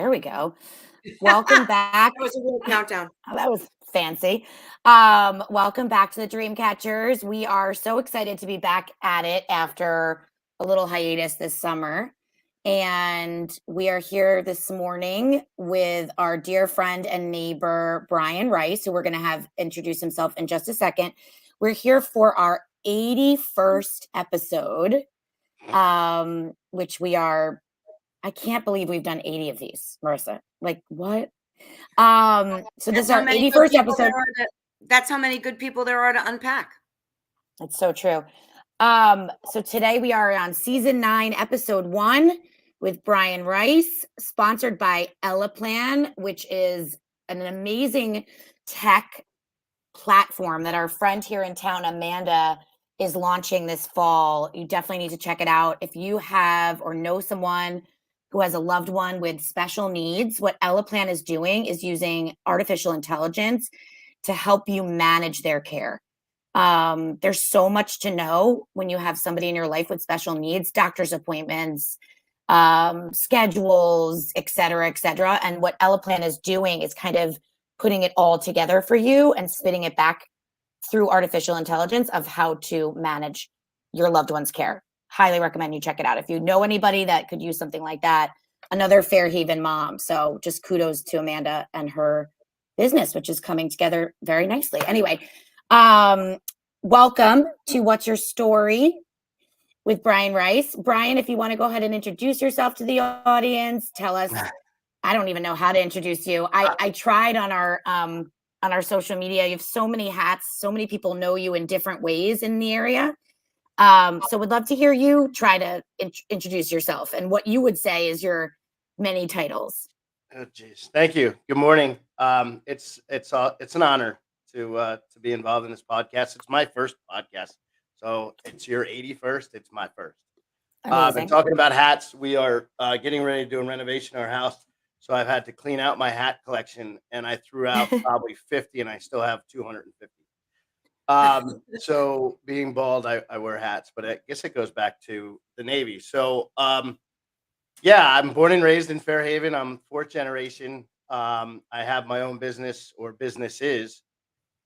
There we go. Welcome back. That was a real countdown. Oh, that was fancy. Welcome back to the Dreamcatchers. We are so excited to be back at it after a little hiatus this summer. And we are here this morning with our dear friend and neighbor, Brian Rice, who we're going to have introduce himself in just a second. We're here for our 81st episode, which I can't believe we've done 80 of these, Marissa. Like, what? So this is our 81st episode. That's how many good people there are to unpack. That's so true. So today we are on season 9, episode 1 with Brian Rice, sponsored by Ellaplan, which is an amazing tech platform that our friend here in town, Amanda, is launching this fall. You definitely need to check it out. If you have or know someone who has a loved one with special needs, what Ellaplan is doing is using artificial intelligence to help you manage their care. There's so much to know when you have somebody in your life with special needs, doctor's appointments, schedules, et cetera, et cetera. And what Ellaplan is doing is kind of putting it all together for you and spitting it back through artificial intelligence of how to manage your loved one's care. Highly recommend you check it out. If you know anybody that could use something like that, another Fairhaven mom. So just kudos to Amanda and her business, which is coming together very nicely. Anyway, welcome to What's Your Story with Brian Rice. Brian, if you want to go ahead and introduce yourself to the audience, tell us. I don't even know how to introduce you. I tried on our social media. You have so many hats. So many people know you in different ways in the area. So would love to hear you try to introduce yourself and what you would say is your many titles. Oh, geez. Thank you. Good morning. It's an honor to be involved in this podcast. It's my first podcast, so it's your 81st. It's my first. And talking about hats, we are getting ready to do a renovation in our house, so I've had to clean out my hat collection, and I threw out probably 50, and I still have 250. So being bald, I wear hats, but I guess it goes back to the Navy. So, yeah, I'm born and raised in Fairhaven. I'm 4th generation. I have my own business or businesses.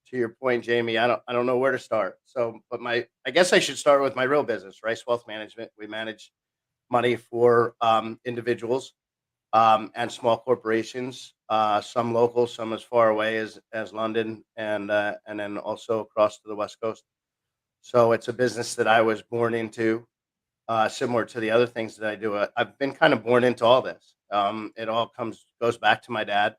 To your point, Jamie, I don't know where to start. So, but I guess I should start with my real business, Rice Wealth Management. We manage money for individuals and small corporations, some local, some as far away as London, and then also across to the West Coast. So it's a business that I was born into, similar to the other things that I do. I've been kind of born into all this. It all goes back to my dad.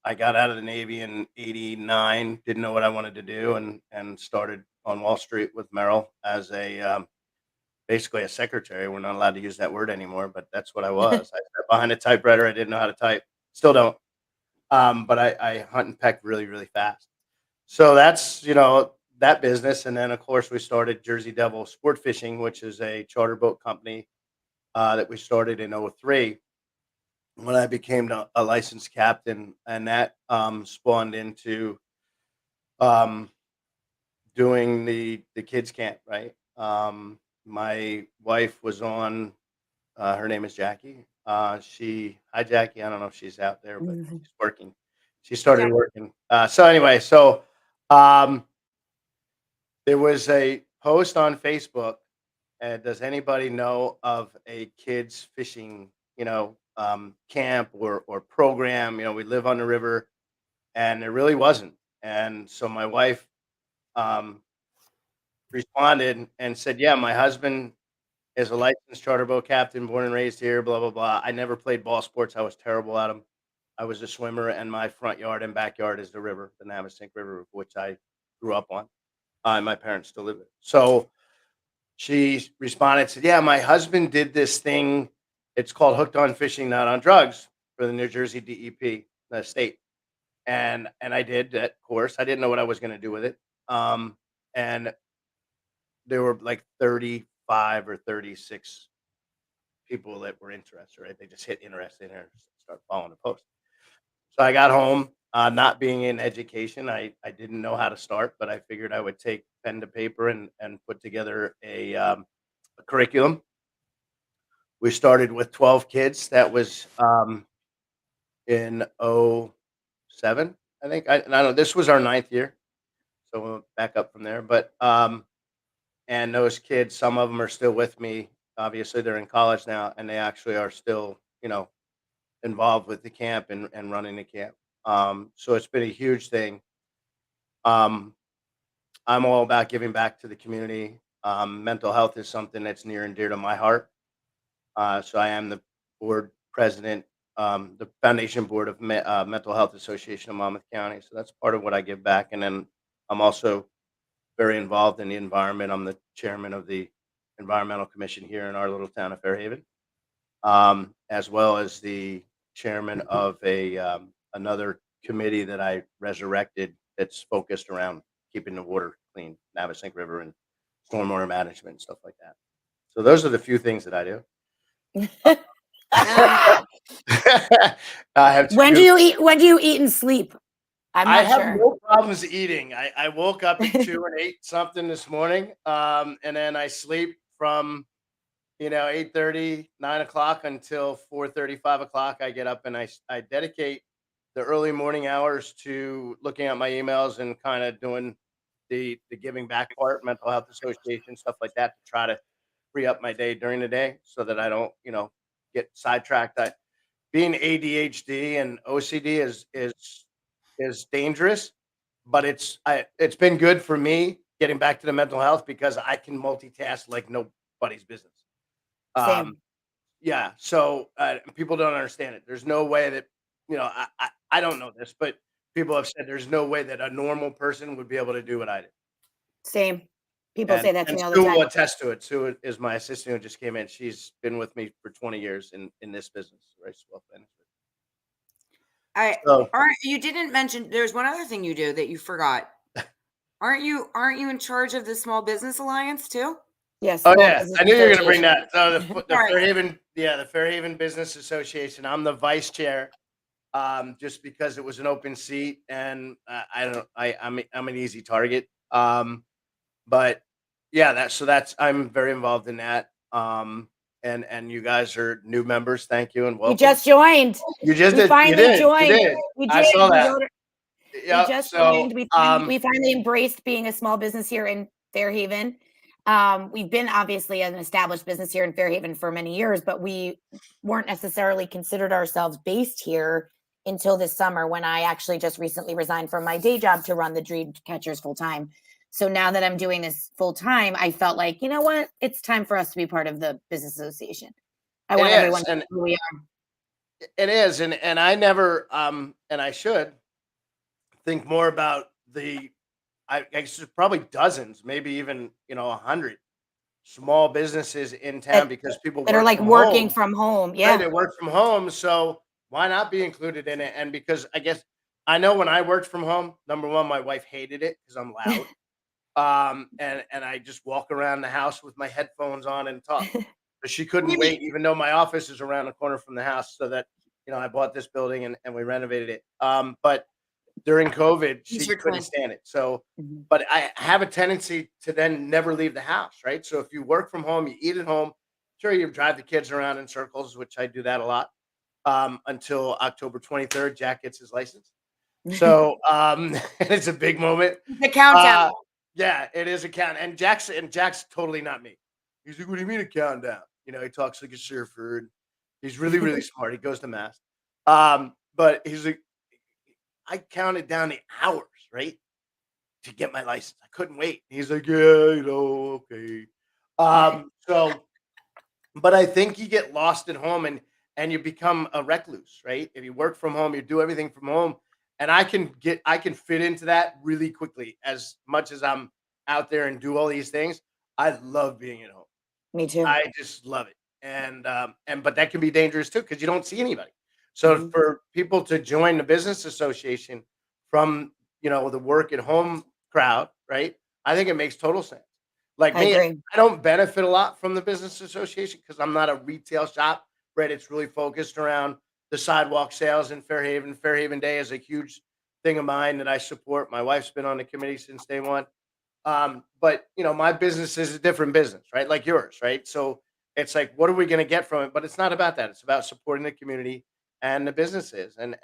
I got out of the Navy in '89, didn't know what I wanted to do, and started on Wall Street with Merrill as basically a secretary. We're not allowed to use that word anymore, but that's what I was. I sat behind a typewriter. I didn't know how to type. Still don't. But I hunt and peck really, really fast. So that's, that business. And then, of course, we started Jersey Devil Sportfishing, which is a charter boat company that we started in '03 when I became a licensed captain. And that spawned into doing the kids camp, right? My wife was on, her name is Jackie. Hi Jackie. I don't know if she's out there, but she's working. She started working. So anyway, there was a post on Facebook. Does anybody know of a kids fishing, camp or program? We live on the river, and there really wasn't. And so my wife responded and said, "Yeah, my husband is a licensed charter boat captain, born and raised here, blah, blah, blah. I never played ball sports. I was terrible at them. I was a swimmer, and my front yard and backyard is the river, the Navesink River, which I grew up on. And my parents still live there." So she responded, said, "Yeah, my husband did this thing. It's called Hooked on Fishing, Not on Drugs for the New Jersey DEP, the state." And I did that course. I didn't know what I was going to do with it. And there were like 35 or 36 people that were interested, right? They just hit interested and start following the post. So I got home, not being in education. I didn't know how to start, but I figured I would take pen to paper and put together a curriculum, We started with 12 kids. That was in '07, I think. I don't know. This was our ninth year, so we'll back up from there. But and those kids, some of them are still with me. Obviously, they're in college now, and they actually are still, involved with the camp and running the camp. So it's been a huge thing. Um, I'm all about giving back to the community. Mental health is something that's near and dear to my heart. So I am the board president, the foundation board of Mental Health Association of Monmouth County. So that's part of what I give back. And then I'm also very involved in the environment. I'm the chairman of the environmental commission here in our little town of Fairhaven, as well as the chairman of another committee that I resurrected that's focused around keeping the water clean, Navesink River and stormwater management and stuff like that. So those are the few things that I do. I have When do you eat? When do you eat and sleep? I'm I not have sure. no problems eating. I woke up at 2 and ate something this morning, and then I sleep from 8:30, 9 o'clock until 4:30, 5 o'clock. I get up and I dedicate the early morning hours to looking at my emails and kind of doing the giving back part, mental health association, stuff like that, to try to free up my day during the day so that I don't, get sidetracked. Being ADHD and OCD is dangerous, but it's been good for me getting back to the mental health because I can multitask like nobody's business. Same. Yeah. So people don't understand it. There's no way that I don't know this, but people have said there's no way that a normal person would be able to do what I do. Same. People say that to And me all the Sue time. will attest to it. Sue is my assistant who just came in. She's been with me for 20 years in this business, rice wealth management. So You didn't mention there's one other thing you do that you forgot. Aren't you in charge of the Small Business Alliance too? Yes. oh Small yeah, Business I knew you were going to bring Association. that. So the Sorry. Fairhaven, the Fairhaven Business Association. I'm the vice chair, just because it was an open seat, and I don't, I'm an easy target. But yeah, that's I'm very involved in that. And you guys are new members. Thank you and welcome. You just joined. You just We did. finally You did. joined. You did. We I did. saw We that. wrote it. We Yep. just So joined. We finally embraced being a small business here in Fairhaven. We've been obviously an established business here in Fairhaven for many years, but we weren't necessarily considered ourselves based here until this summer when I actually just recently resigned from my day job to run the Dreamcatchers full time. So now that I'm doing this full time, I felt like, you know what? It's time for us to be part of the business association. I want everyone to know who we are. it is, and I never and I should think more about I guess there's probably dozens, maybe even 100 small businesses in town because people that are work like from working home. from home. Right, Yeah. they work from home, so why not be included in it? And because I guess I know when I worked from home, number one, my wife hated it because I'm loud. And I just walk around the house with my headphones on and talk. But she couldn't wait, even though my office is around the corner from the house, so that I bought this building and we renovated it. But during COVID, she These are couldn't twins. stand it. So, Mhm. but I have a tendency to then never leave the house, right? So if you work from home, you eat at home. Sure, you drive the kids around in circles, which I do that a lot, until October 23rd. Jack gets his license. So it's a big moment. The countdown. Yeah, it is a count. And Jack's totally not me. He's like, "What do you mean a countdown?" He talks like a surfer. And he's really, really smart. He goes to mass. But he's like, I counted down the hours, right, to get my license. I couldn't wait. He's like, "Yeah, okay." So, but I think you get lost at home and you become a recluse, right? If you work from home, you do everything from home, and I can fit into that really quickly. As much as I'm out there and do all these things, I love being at home. Me too. I just love it. And but that can be dangerous too because you don't see anybody. So Mhm. for people to join the business association from the work at home crowd, right? I think it makes total sense. Like I me, agree. I don't benefit a lot from the business association because I'm not a retail shop, right? It's really focused around the sidewalk sales in Fairhaven. Fairhaven Day is a huge thing of mine that I support. My wife's been on the committee since day one. But my business is a different business, right? Like yours, right? So it's like, what are we going to get from it? But it's not about that. It's about supporting the community and the businesses. And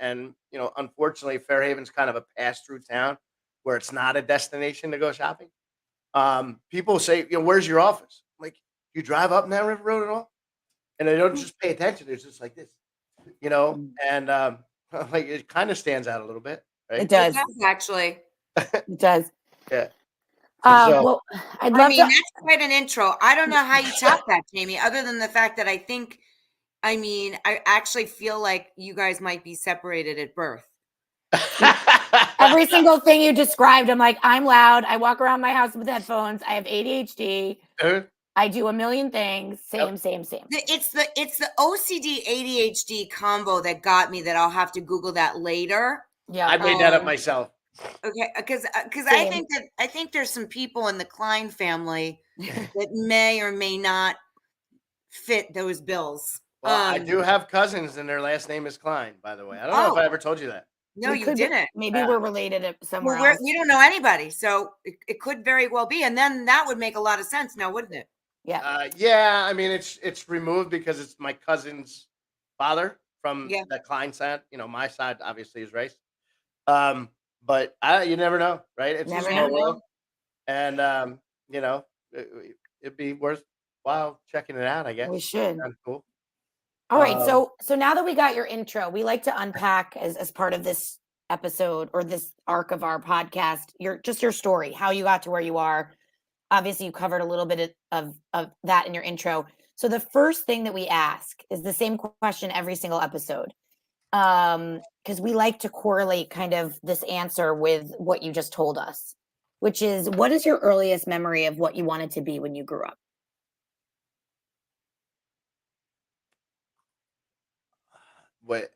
unfortunately, Fairhaven's kind of a pass through town where it's not a destination to go shopping. People say, where's your office? I'm like, you drive up and down River Road at all? And they don't just pay attention. It's just like this, Mm. and like it kind of stands out a little bit, It right? It does. does actually. It does. Yeah. So Well, I'd I love mean, to. that's quite an intro. I don't know how you top that, Jamie, other than the fact that I actually feel like you guys might be separated at birth. Every single thing you described, I'm like, I'm loud. I walk around my house with headphones. I have ADHD. I do a million things. Same. It's the OCD ADHD combo that got me that I'll have to Google that later. Yeah. I made that up myself. Okay, because Same. I think there's some people in the Klein family that may or may not fit those bills. Well, I do have cousins, and their last name is Klein, by the way. I don't know if Oh. I ever told you that. No, We you could be- didn't. Maybe Yeah. we're related somewhere Well, else. we don't know anybody, so it could very well be, and then that would make a lot of sense now, wouldn't it? Yeah. Yeah, I mean it's removed because it's my cousin's father from Yeah. the Klein side. My side obviously is race. But you never know, right? It's Never a small know. world, and it'd be worthwhile checking it out. I guess We should. Sounds cool. All right. Um, So now that we got your intro, we like to unpack as part of this episode or this arc of our podcast, your story, how you got to where you are. Obviously, you covered a little bit of that in your intro. So the first thing that we ask is the same question every single episode. Because we like to correlate kind of this answer with what you just told us, which is, what is your earliest memory of what you wanted to be when you grew up?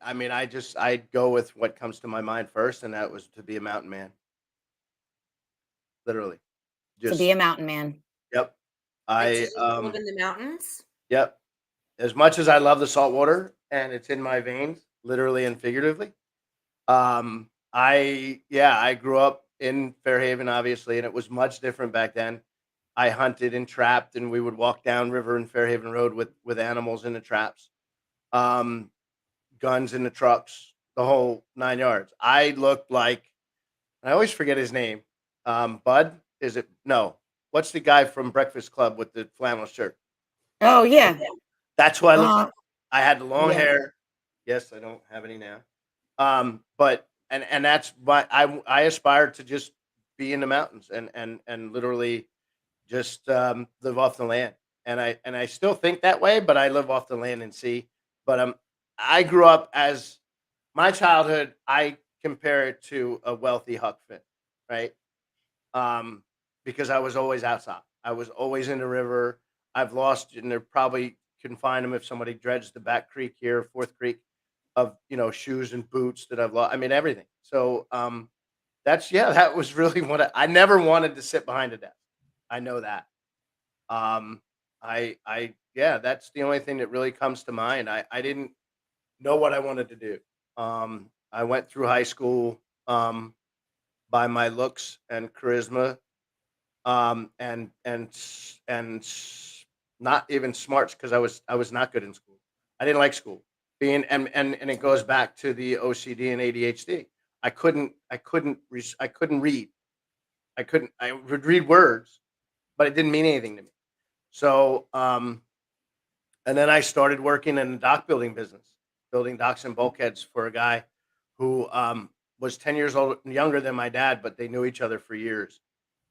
I mean, I'd go with what comes to my mind first, and that was to be a mountain man. Literally, To be a mountain man. Yep. Like to I just live in the mountains. Yep. As much as I love the salt water and it's in my veins, literally and figuratively. I grew up in Fairhaven, obviously, and it was much different back then. I hunted and trapped, and we would walk down river in Fairhaven Road with animals in the traps, um, guns in the trucks, the whole 9 yards. I looked like, I always forget his name. Bud, is it? No. What's the guy from Breakfast Club with the flannel shirt? Oh yeah. That's who I looked like. I had the long yeah. hair. Yes, I don't have any now. But and that's why I aspired to just be in the mountains and literally just live off the land. And I still think that way, but I live off the land and sea. But I grew up as my childhood. I compare it to a wealthy Huck Finn, right? Because I was always outside. I was always in the river. I've lost, and there probably can find them if somebody dredged the back creek here, Fourth Creek, of shoes and boots that I've lost. I mean everything. So that was really what I never wanted to sit behind a desk. I know that. That's the only thing that really comes to mind. I didn't know what I wanted to do. I went through high school by my looks and charisma, and not even smarts because I was not good in school. I didn't like school. Being and it goes back to the OCD and ADHD. I couldn't read. I would read words, but it didn't mean anything to me. So and then I started working in the dock building business, building docks and bulkheads for a guy who was 10 years old younger than my dad, but they knew each other for years.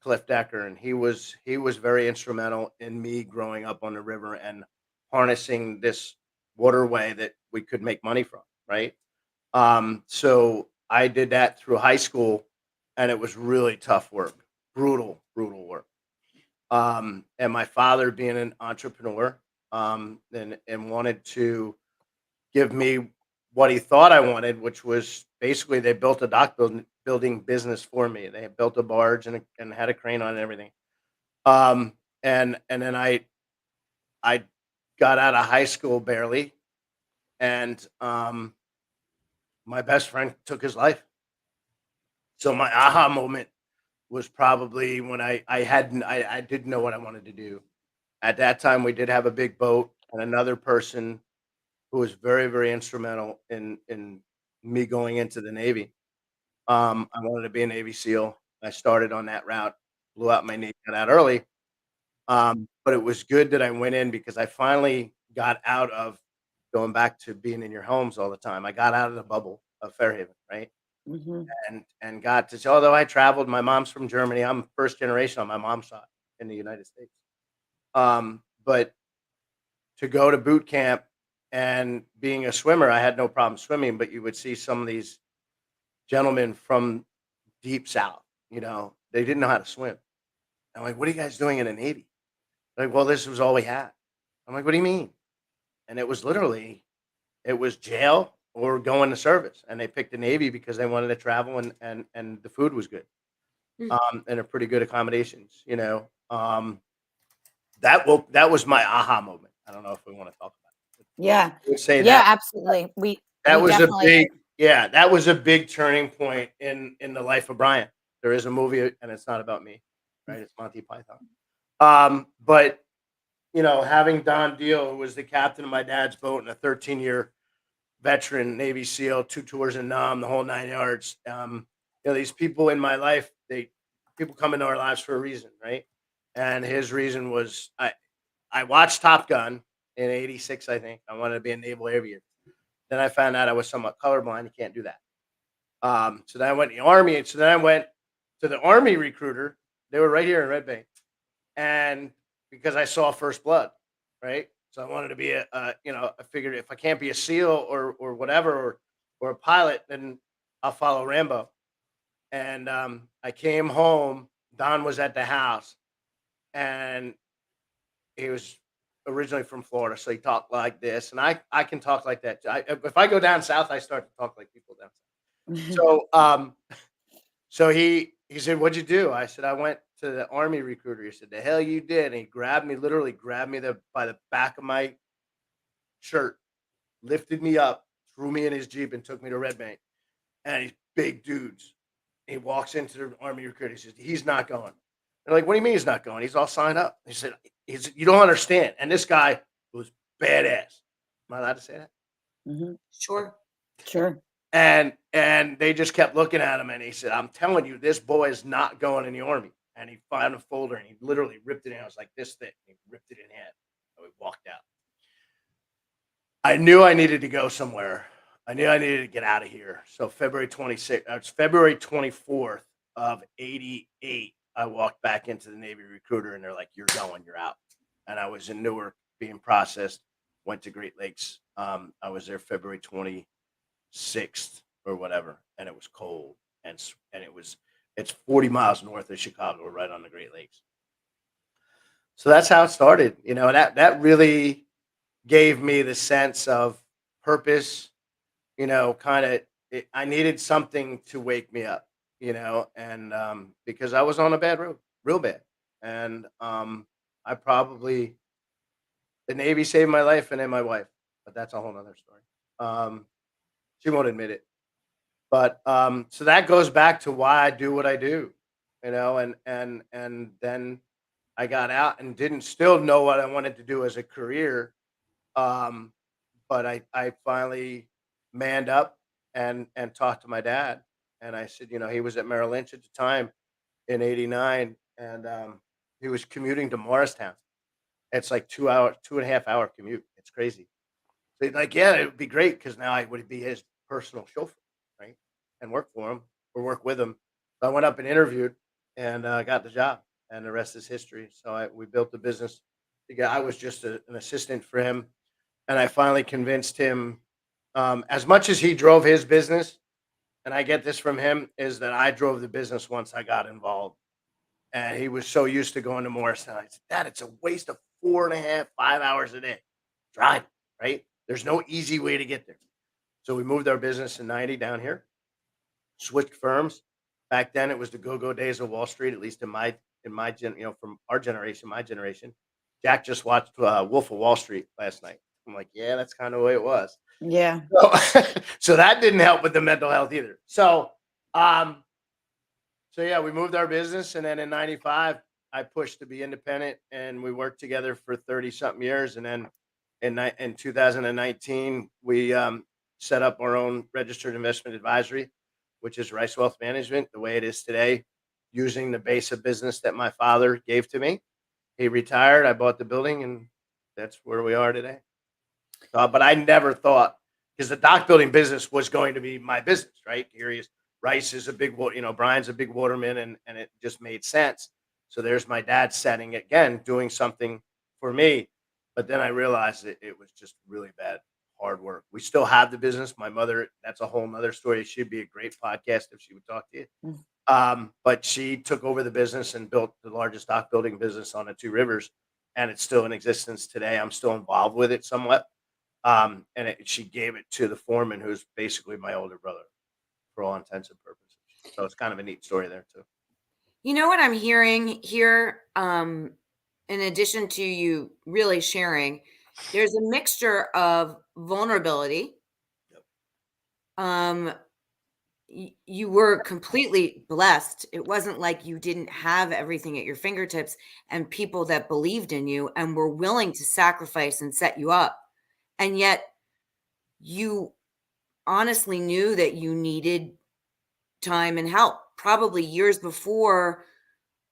Cliff Decker, and he was very instrumental in me growing up on the river and harnessing this waterway that we could make money from, right? So I did that through high school, and it was really tough work, brutal work. And my father being an entrepreneur, and wanted to give me what he thought I wanted, which was basically they built a dock building business for me. They had built a barge and had a crane on and everything. And then I got out of high school barely, and my best friend took his life. So my aha moment was probably when I didn't know what I wanted to do. At that time, we did have a big boat. and another person who was very, very instrumental in me going into the Navy. I wanted to be a Navy SEAL. I started on that route, blew out my knee, got out early. But it was good that I went in because I finally got out of going back to being in your homes all the time. I got out of the bubble of Fairhaven, right? Mhm. And got to although I traveled, my mom's from Germany. I'm first generation on my mom's side in the United States. But to go to boot camp and being a swimmer, I had no problem swimming, but you would see some of these gentlemen from deep south, they didn't know how to swim. I'm like, "What are you guys doing in the Navy?" Like, "Well, this was all we had." I'm like, "What do you mean?" And it was literally it was jail or going to service, and they picked the Navy because they wanted to travel and the food was good, Mm. and they're pretty good accommodations, that was my aha moment. I don't know if we wanna talk about it. Yeah. I would say Yeah, that absolutely. that We was a definitely big yeah, that was a big turning point in the life of Brian. There is a movie, and it's not about me, right? It's Monty Python. But having Don Deal, who was the captain of my dad's boat and a 13-year veteran Navy SEAL, 2 tours in Nam, the whole 9 yards. These people in my life, people come into our lives for a reason, right? And his reason was I watched Top Gun in '86, I think. I wanted to be a naval aviator. Then I found out I was somewhat colorblind. You can't do that. So then I went to the Army. And so then I went to the Army recruiter. They were right here in Red Bank. And because I saw First Blood, right? So I wanted to be I figured if I can't be a SEAL or whatever or a pilot, then I'll follow Rambo. And I came home. Don was at the house, and he was originally from Florida, so he talked like this, and I can talk like that. If I go down south, I start to talk like people down south. So he said, "What'd you do?" I said, "I went to the Army recruiter." He said, "The hell you did." And he grabbed me, literally grabbed me by the back of my shirt, lifted me up, threw me in his Jeep, and took me to Red Bank. And he's big dudes. He walks into the Army recruiter. He says, "He's not going." They're like, "What do you mean he's not going? He's all signed up." He said, "You don't understand." And this guy was badass. Am I allowed to say that? Mhm. Sure. Sure. And they just kept looking at him, and he said, "I'm telling you, this boy is not going in the Army." And he found a folder, and he literally ripped it in. I was like this thick. And he ripped it in half. And we walked out. I knew I needed to go somewhere. I knew I needed to get out of here. So February 26th, it's February 24th of '88. I walked back into the Navy recruiter, and they're like, "You're going, you're out." And I was in Newark being processed. Went to Great Lakes. I was there February 26th or whatever, and it was cold, and it's 40 miles north of Chicago, right on the Great Lakes. So that's how it started. That really gave me the sense of purpose, kind of I needed something to wake me up, and because I was on a bad road, real bad. And I probably the Navy saved my life and then my wife, but that's a whole nother story. She won't admit it. But so that goes back to why I do what I do, and then I got out and didn't still know what I wanted to do as a career. Um, but I finally manned up and talked to my dad, and I said, he was at Merrill Lynch at the time in '89, and he was commuting to Morristown. It's like 2 hour, 2.5 hour commute. It's crazy. So he's like, "Yeah, it would be great because now I would be his personal chauffeur, right, and work for him or work with him." So I went up and interviewed and got the job, and the rest is history. So we built the business together. I was just an assistant for him, and I finally convinced him. As much as he drove his business, and I get this from him, is that I drove the business once I got involved. And he was so used to going to Morristown. I said, "Dad, it's a waste of 4.5, 5 hours a day. Drive, right? There's no easy way to get there." So we moved our business in '90 down here, switched firms. Back then it was the go-go days of Wall Street, at least from our generation, my generation. Jack just watched Wolf of Wall Street last night. I'm like, yeah, that's kind of the way it was. Yeah. So that didn't help with the mental health either. Um, so yeah, we moved our business, and then in '95, I pushed to be independent, and we worked together for 30 something years. And then in 2019, we set up our own registered investment advisory, which is Rice Wealth Management, the way it is today, using the base of business that my father gave to me. He retired. I bought the building, and that's where we are today. But I never thought, because the dock building business was going to be my business, right? Here he is. Rice is a big, Brian's a big waterman, and it just made sense. So there's my dad setting again, doing something for me. But then I realized it was just really bad, hard work. We still have the business. My mother, that's a whole nother story. She'd be a great podcast if she would talk to you. But she took over the business and built the largest dock building business on the Two Rivers, and it's still in existence today. I'm still involved with it somewhat. She gave it to the foreman, who's basically my older brother for all intents and purposes. So it's kind of a neat story there too. You know what I'm hearing here, in addition to you really sharing, there's a mixture of vulnerability. Yep. You were completely blessed. It wasn't like you didn't have everything at your fingertips, and people that believed in you and were willing to sacrifice and set you up. And yet you honestly knew that you needed time and help, probably years before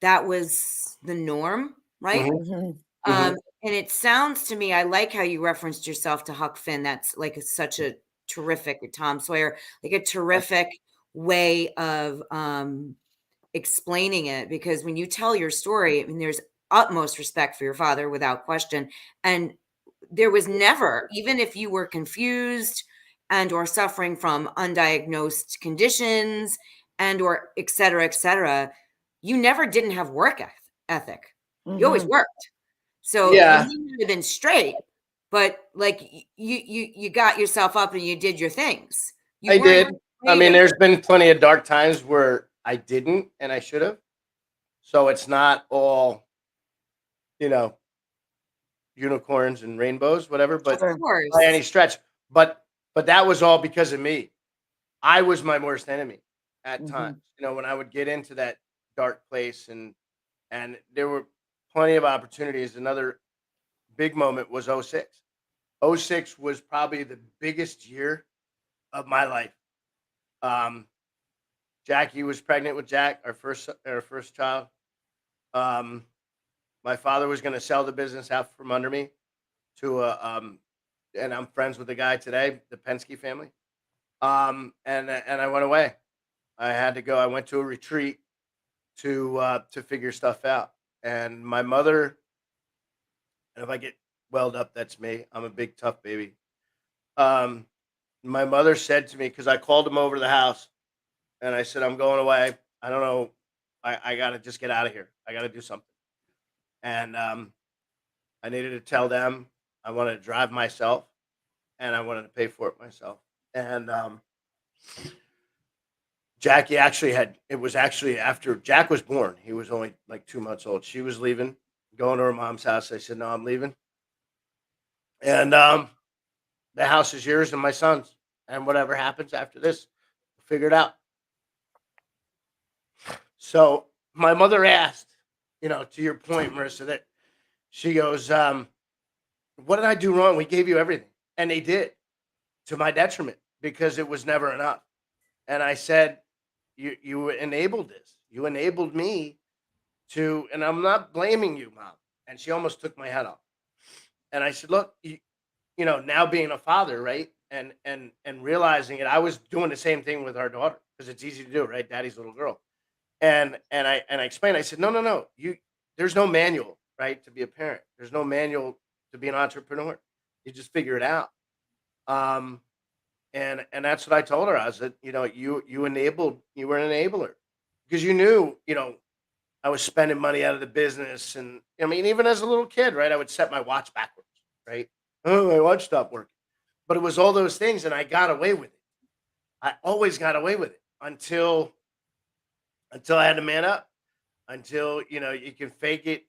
that was the norm, right? Mm-hmm. And it sounds to me, I like how you referenced yourself to Huck Finn. That's like such a terrific, Tom Sawyer, like a terrific way of explaining it. Because when you tell your story, I mean, there's utmost respect for your father without question. And there was never, even if you were confused and or suffering from undiagnosed conditions and or et cetera, you never didn't have work ethic. You always worked. So Yeah, you may have been straight, but like you got yourself up and you did your things. You I weren't did. I mean, there's been plenty of dark times where I didn't and I should have. So it's not all, unicorns and rainbows, whatever, but of course. by any stretch. But that was all because of me. I was my worst enemy at times. When I would get into that dark place, and there were plenty of opportunities. Another big moment was 06. 06 was probably the biggest year of my life. Jackie was pregnant with Jack, our first child. My father was going to sell the business out from under me to and I'm friends with the guy today, the Penske family. And I went away. I had to go. I went to a retreat to figure stuff out. And my mother, and if I get welled up, that's me. I'm a big tough baby. My mother said to me, because I called him over to the house, and I said, I'm going away. I don't know. I got to just get out of here. I got to do something. And I needed to tell them I wanted to drive myself, and I wanted to pay for it myself. And Jackie it was actually after Jack was born. He was only like 2 months old. She was leaving, going to her mom's house. I said, no, I'm leaving. And the house is yours and my son's. And whatever happens after this, we'll figure it out. So my mother asked, to your point, Marissa, that she goes, what did I do wrong? We gave you everything. And they did, to my detriment, because it was never enough. And I said, you enabled this. You enabled me to, and I'm not blaming you, Mom. And she almost took my head off. And I said, look, now being a father, right? And realizing it, I was doing the same thing with our daughter, because it's easy to do, right? Daddy's little girl. And I explained, I said, no, there's no manual, right? To be a parent. There's no manual to be an entrepreneur. You just figure it out. And that's what I told her. I said, you were an enabler, because you knew, I was spending money out of the business. And I mean, even as a little kid, right, I would set my watch backwards, right? Oh, my watch stopped working. But it was all those things, and I got away with it. I always got away with it until I had to man up, until, you can fake it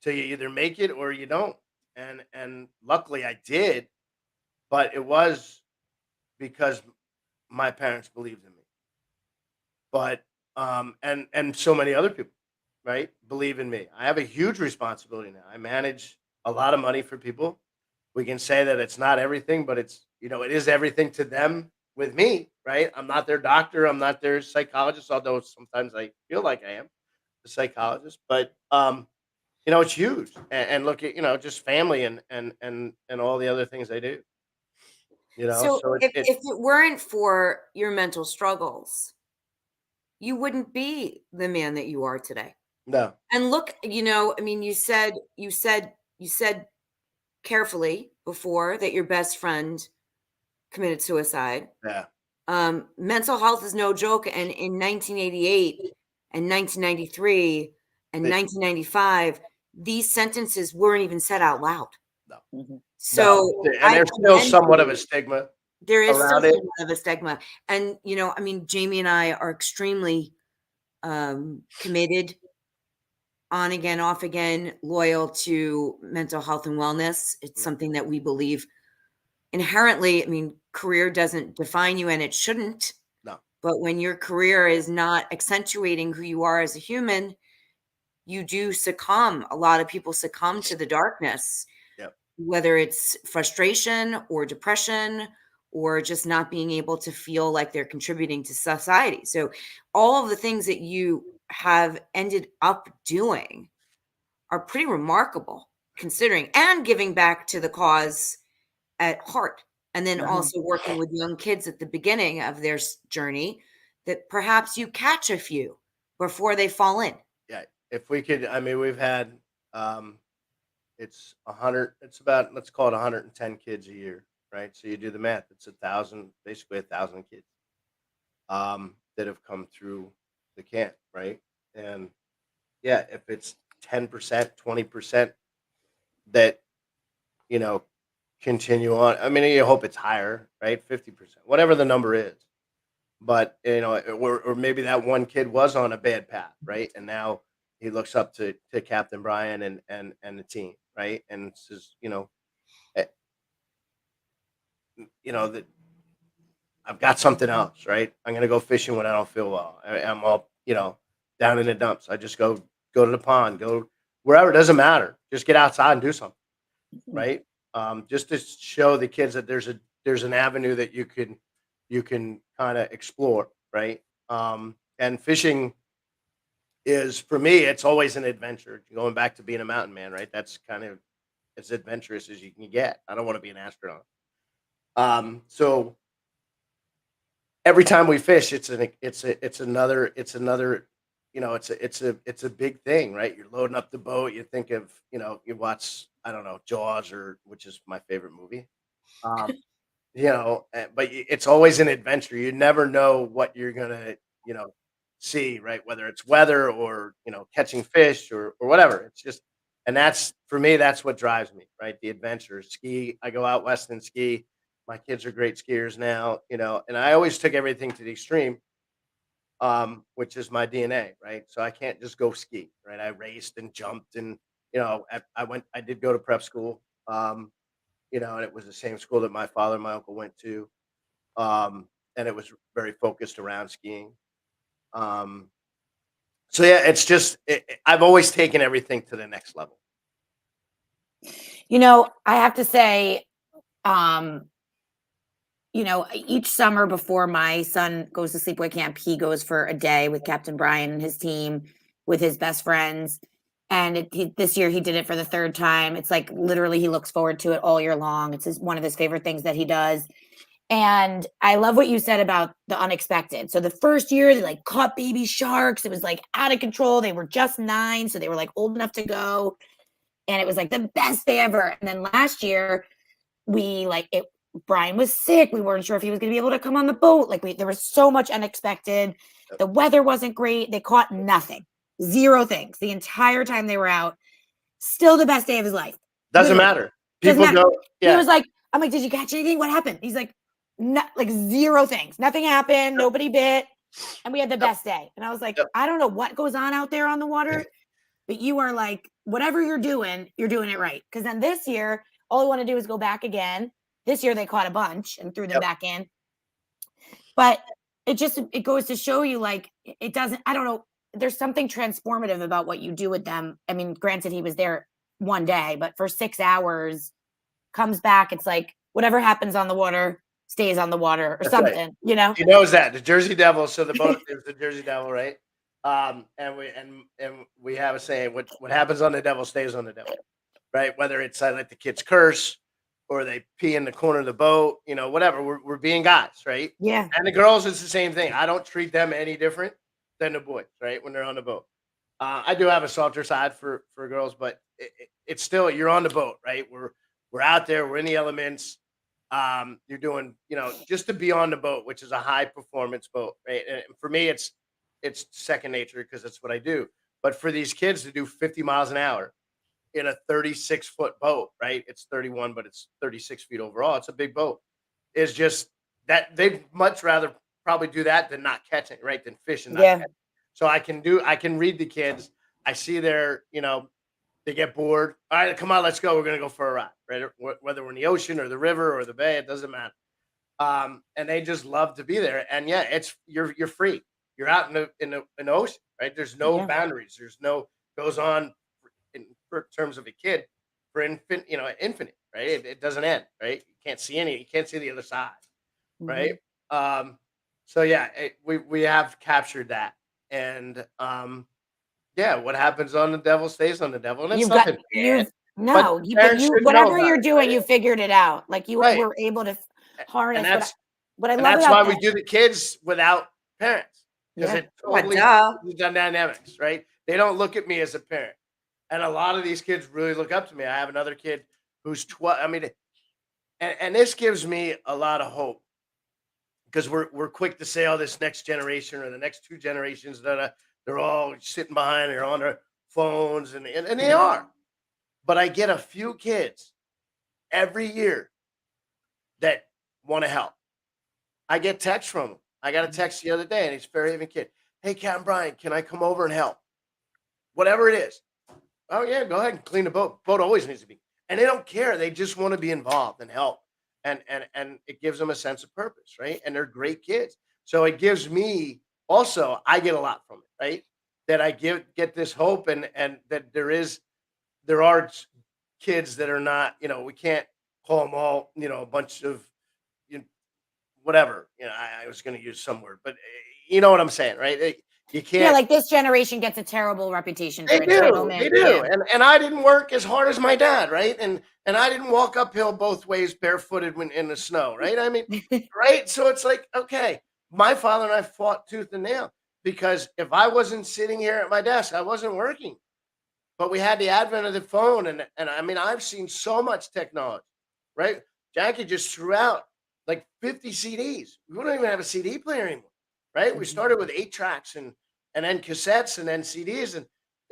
till you either make it or you don't. And luckily I did, but it was because my parents believed in me. But and so many other people, right, believe in me. I have a huge responsibility now. I manage a lot of money for people. we can say that it's not everything, but it's, it is everything to them with me, right? I'm not their doctor. I'm not their psychologist, although sometimes I feel like I am the psychologist, but, it's huge. And look at, just family and all the other things they do, So so if it weren't for your mental struggles, you wouldn't be the man that you are today. no, And look, I mean, you said carefully before that your best friend committed suicide. yeah, Mental health is no joke. And in 1988 and 1993 and they, 1995, these sentences weren't even said out loud. no, Mhm. So no. And I there's still commend somewhat of a you. stigma There is still around it. somewhat of a stigma. And, I mean, Jamie and I are extremely committed, on again, off again, loyal to mental health and wellness. It's something that we believe inherently. I mean, career doesn't define you, and it shouldn't. No, But when your career is not accentuating who you are as a human, you do succumb. A lot of people succumb to the darkness, yep, whether it's frustration or depression or just not being able to feel like they're contributing to society. So all of the things that you have ended up doing are pretty remarkable, considering, and giving back to the cause at heart. And then yeah, also working with young kids at the beginning of their journey, that perhaps you catch a few before they fall in. yeah. If we could, I mean, we've had, it's 100. It's about, let's call it 110 kids a year, right? So you do the math. It's 1,000, basically 1,000 kids, that have come through the camp, right? And yeah, if it's 10%, 20% that you know continue on, I mean, you hope it's higher, right? 50%, whatever the number is. But or maybe that one kid was on a bad path, right? And now he looks up to Captain Brian and the team, right? And says, eh, that I've got something else, right? I'm gonna go fishing when I don't feel well. I'm all, down in the dumps. I just go to the pond, go wherever. It doesn't matter. Just get outside and do something, Mhm. right? Just to show the kids that there's an avenue that you can kind of explore, right? And fishing is, for me, it's always an adventure. Going back to being a mountain man, right? That's kind of as adventurous as you can get. I don't want to be an astronaut. So every time we fish, it's another, it's a big thing, right? You're loading up the boat. You think of, you watch, I don't know, Jaws, or which is my favorite movie. Um, but it's always an adventure. You never know what you're gonna, you know, see, right? Whether it's weather or, catching fish or whatever. It's just, and that's, for me, that's what drives me, right? The adventure. Ski. I go out west and ski. My kids are great skiers now, and I always took everything to the extreme, which is my DNA, right? So I can't just go ski, right? I raced and jumped, and I did go to prep school, and it was the same school that my father and my uncle went to, and it was very focused around skiing. Um, so yeah, it's just, I've always taken everything to the next level. I have to say, um, each summer before my son goes to sleepaway camp, he goes for a day with Captain Brian and his team with his best friends. And this year he did it for the third time. It's like literally he looks forward to it all year long. It's one of his favorite things that he does. And I love what you said about the unexpected. So the first year they like caught baby sharks. It was like out of control. They were just 9, so they were like old enough to go. And it was like the best day ever. And then last year we like it. Brian was sick. We weren't sure if he was going to be able to come on the boat. There was so much unexpected. The weather wasn't great. They caught nothing, 0 things the entire time they were out. Still the best day of his life. Doesn't Literally. matter. Doesn't People matter. go, He yeah. was like, I'm like, did you catch anything? What happened? He's like, no, like 0 things. Nothing happened. Nobody bit. And we had the Yep, best day. And I was like, yep. I don't know what goes on out there on the water, but you are like, whatever you're doing it right. Because then this year, all I want to do is go back again. This year they caught a bunch and threw them Yep. back in. But it goes to show you, like, it doesn't, I don't know. There's something transformative about what you do with them. I mean, granted, he was there one day, but for 6 hours comes back. It's like whatever happens on the water stays on the water or That's something, right. you know? He knows that the Jersey Devil. So the boat is the Jersey Devil, right? And we have a saying: what happens on the devil stays on the devil, right? Whether it's I let the kids curse or they pee in the corner of the boat, whatever. We're being guys, right? Yeah. And the girls, it's the same thing. I don't treat them any different than the boys, right? When they're on the boat, I do have a softer side for girls, but it's still you're on the boat, right? We're out there, we're in the elements. You're doing, just to be on the boat, which is a high performance boat, right? And for me, it's second nature because that's what I do. But for these kids to do 50 miles an hour in a 36-foot boat, right? It's 31, but it's 36 feet overall. It's a big boat. It's just that they'd much rather probably do that than not catch it, right? Than fish and not catch it. So I can read the kids. I see their, they get bored. All right, come on, let's go. We're going to go for a ride, right? Whether we're in the ocean or the river or the bay, it doesn't matter. And they just love to be there. And yeah, it's you're free. You're out in the ocean, right? There's no boundaries. There's no goes on in terms of a kid for infinite, right? It doesn't end, right? You can't see the other side, right? So yeah, we have captured that, and yeah, what happens on the devil stays on the devil, and it's nothing bad. Whatever you're doing, you figured it out. Like you were able to harness what I love that's about why we do the kids without parents, because it totally the dynamics, right? They don't look at me as a parent, and a lot of these kids really look up to me. I have another kid who's 12. I mean, and this gives me a lot of hope because we're quick to say, oh, this next generation or the next two generations they're all sitting behind, they're on their phones, and they are. But I get a few kids every year that want to help. I get texts from them. I got a text the other day, and it's a Fairhaven kid. Hey, Captain Brian, can I come over and help? Whatever it is. Oh, yeah, go ahead and clean the boat. Boat always needs to be. And they don't care. They just want to be involved and help. And it gives them a sense of purpose, right? And they're great kids. So it gives me also, I get a lot from it, right? That I get this hope and that there are kids that are not, we can't call them all, a bunch of whatever. I was going to use some word, but you know what I'm saying, right? You can't. Yeah, like this generation gets a terrible reputation for They entitlement. do. And I didn't work as hard as my dad, right? And I didn't walk uphill both ways barefooted when in the snow, right? I mean, right? So it's like, okay, my father and I fought tooth and nail because if I wasn't sitting here at my desk, I wasn't working. But we had the advent of the phone, and I mean, I've seen so much technology, right? Jackie just threw out like 50 CDs. We don't even have a CD player anymore, right? We started with 8 tracks and then cassettes and then CDs, and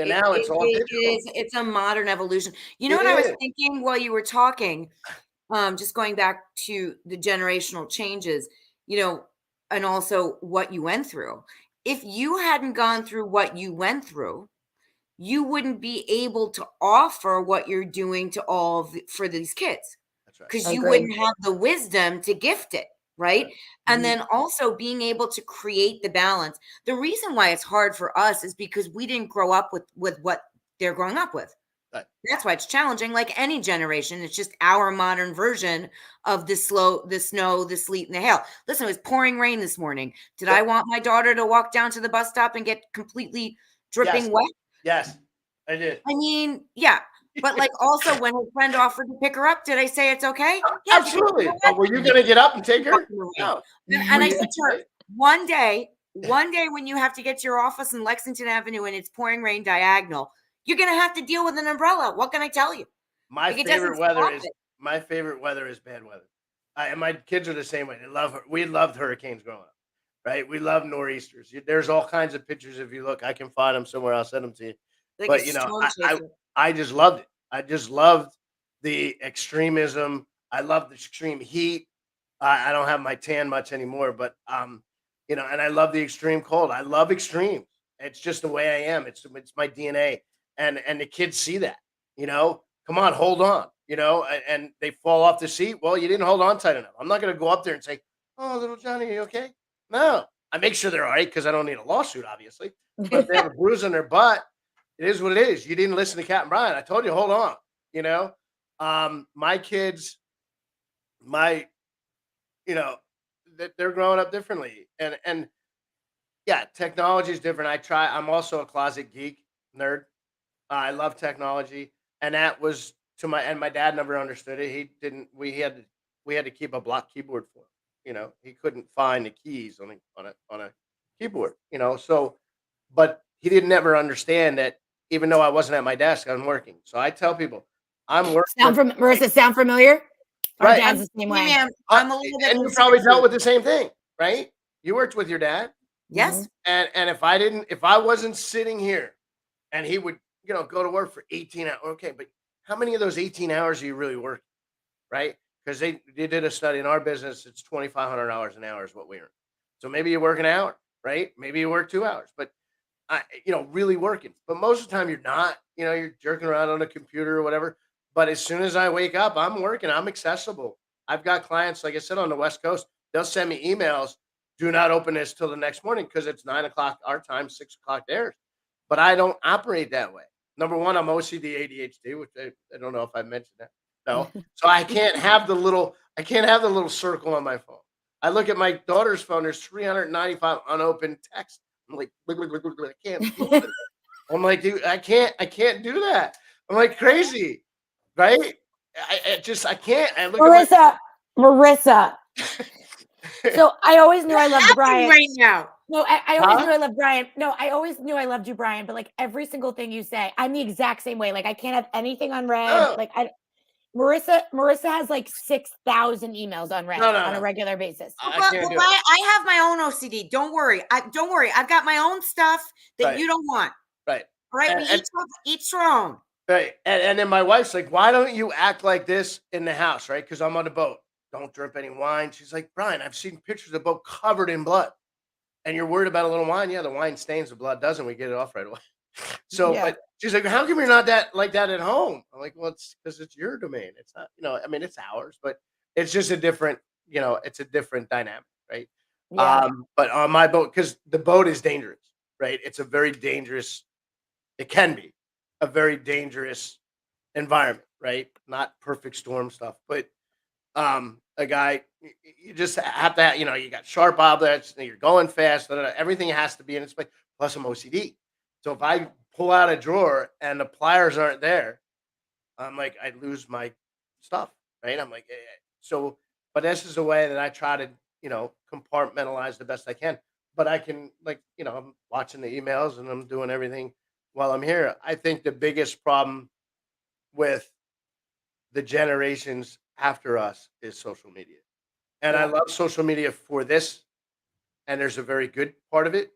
now it's all digital. It's a modern evolution. You know what I was thinking while you were talking, just going back to the generational changes, and also what you went through. If you hadn't gone through what you went through, you wouldn't be able to offer what you're doing to for these kids. That's right. Because you wouldn't have the wisdom to gift it, right? And then also being able to create the balance. The reason why it's hard for us is because we didn't grow up with what they're growing up with. Right. That's why it's challenging, like any generation. It's just our modern version of the snow, the sleet, and the hail. Listen, it was pouring rain this morning. Did I want my daughter to walk down to the bus stop and get completely dripping wet? Yes, I did. I mean, yeah. But like also when her friend offered to pick her up, did I say it's okay? Yeah, absolutely. But were you going to get up and take her? No. And I said to her, one day when you have to get to your office in Lexington Avenue and it's pouring rain diagonal, you're going to have to deal with an umbrella. What can I tell you? My favorite weather is bad weather. And my kids are the same way. They love her. We loved hurricanes growing up, right? We love nor'easters. There's all kinds of pictures. If you look, I can find them somewhere. I'll send them to you. Like but I just loved it. I just loved the extremism. I love the extreme heat. I don't have my tan much anymore, but and I love the extreme cold. I love extremes. It's just the way I am. It's my DNA, and the kids see that. Come on, hold on. And they fall off the seat. Well, you didn't hold on tight enough. I'm not going to go up there and say, "Oh, little Johnny, are you okay?" No, I make sure they're all right because I don't need a lawsuit, obviously. But if they have a bruise on their butt, it is what it is. You didn't listen to Captain Brian. I told you, hold on. My kids my, you know, that they're growing up differently. And yeah, technology is different. I'm also a closet geek nerd. I love technology. And that was and my dad never understood it. He didn't, we had to keep a block keyboard for him. He couldn't find the keys on a keyboard, so, but he didn't ever understand that even though I wasn't at my desk, I'm working. So I tell people, I'm working. Marissa, sound familiar? Our Right. dad's the same Hey, way. ma'am, I'm a little bit And you concerned probably dealt too. with the same thing, right? You worked with your dad, Yes. and if I wasn't sitting here, and he would, go to work for 18 hours. Okay, but how many of those 18 hours are you really working, right? Because they did a study in our business. It's $2,500 an hour is what we earn. So maybe you work an hour, right? Maybe you work 2 hours, but really working. But most of the time you're not. You're jerking around on a computer or whatever. But as soon as I wake up, I'm working. I'm accessible. I've got clients, like I said, on the West Coast. They'll send me emails. Do not open this till the next morning because it's 9 o'clock our time, 6 o'clock theirs. But I don't operate that way. Number one, I'm OCD, ADHD, which I don't know if I mentioned that. No, so I can't have the little circle on my phone. I look at my daughter's phone. There's 395 unopened texts. I'm like, I can't deal with it. I'm like, dude, I can't do that. I'm like crazy, right? I can't. I look Marissa. at So I always knew I loved Happy Brian. right now. No, I always Huh? knew I loved Brian. No, I always knew I loved you, Brian. But like every single thing you say, I'm the exact same way. Like I can't have anything unread. No, Like Marissa has like 6,000 emails unread no, on a no. regular basis. I Well, can't well, do it. I have my own OCD. Don't worry. Don't worry. I've got my own stuff that Right, you don't want. right, All right. and, We and each their own. right, and then my wife's like, "Why don't you act like this in the house?" Right? Because I'm on the boat. Don't drip any wine. She's like, "Brian, I've seen pictures of the boat covered in blood, and you're worried about a little wine. Yeah, the wine stains, the blood doesn't. We get it off right away." So, Yeah. but she's like, "How come you're not that like that at home?" I'm like, "Well, it's because it's your domain. It's not, I mean, it's ours, but it's just a different, it's a different dynamic, right?" Yeah. But on my boat, because the boat is dangerous, right? It's a very dangerous. It can be a very dangerous environment, right? Not perfect storm stuff, but a guy, you just have to, you got sharp objects, you're going fast, everything has to be in its place. Plus, I'm OCD, so if I pull out a drawer and the pliers aren't there, I'm like, I lose my stuff, right? I'm like, so, but this is a way that I try to, compartmentalize the best I can. But I can, like, I'm watching the emails and I'm doing everything while I'm here. I think the biggest problem with the generations after us is social media. And I Yeah. love social media for this, and there's a very good part of it,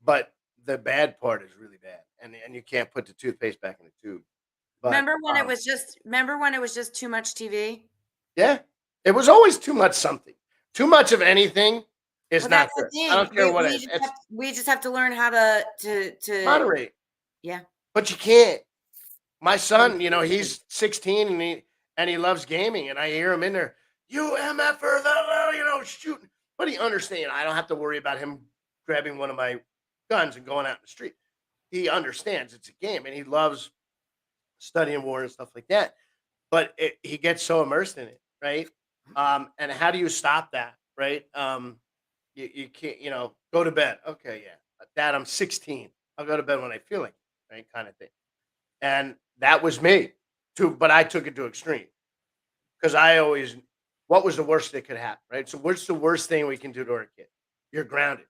but the bad part is really bad. And you can't put the toothpaste back in the tube. But Remember when it was just too much TV? yeah, it was always too much something. Too much of anything is Well, not that's the good. I thing. don't care what it is. It's We just have to learn how to moderate, yeah. but you can't. My son, he's 16 and he loves gaming, and I hear him in there, "You MFer, shooting." But he understands. I don't have to worry about him grabbing one of my guns and going out in the street. He understands it's a game, and he loves studying war and stuff like that. But he gets so immersed in it, right? And how do you stop that, right? You can't, go to bed. Okay, yeah, Dad, I'm 16. I'll go to bed when I feel like it, right? Kind of thing. And that was me too, but I took it to extreme because what was the worst that could happen, right? So what's the worst thing we can do to our kid? You're grounded.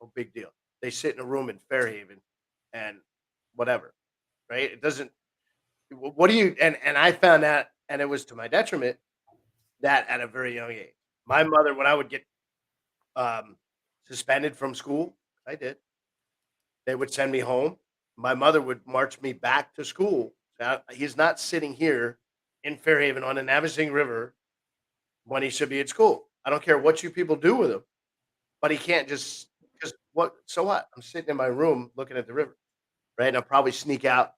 No big deal. They sit in a room in Fairhaven and whatever, right? It doesn't, what do you, and I found that, and it was to my detriment, that at a very young age. My mother, when I would get um, suspended from school, I did, they would send me home. My mother would march me back to school. Now, he's not sitting here in Fairhaven on the Navesink River when he should be at school. I don't care what you people do with him, but he can't just because what? So what? I'm sitting in my room looking at the river, right? And I'll probably sneak out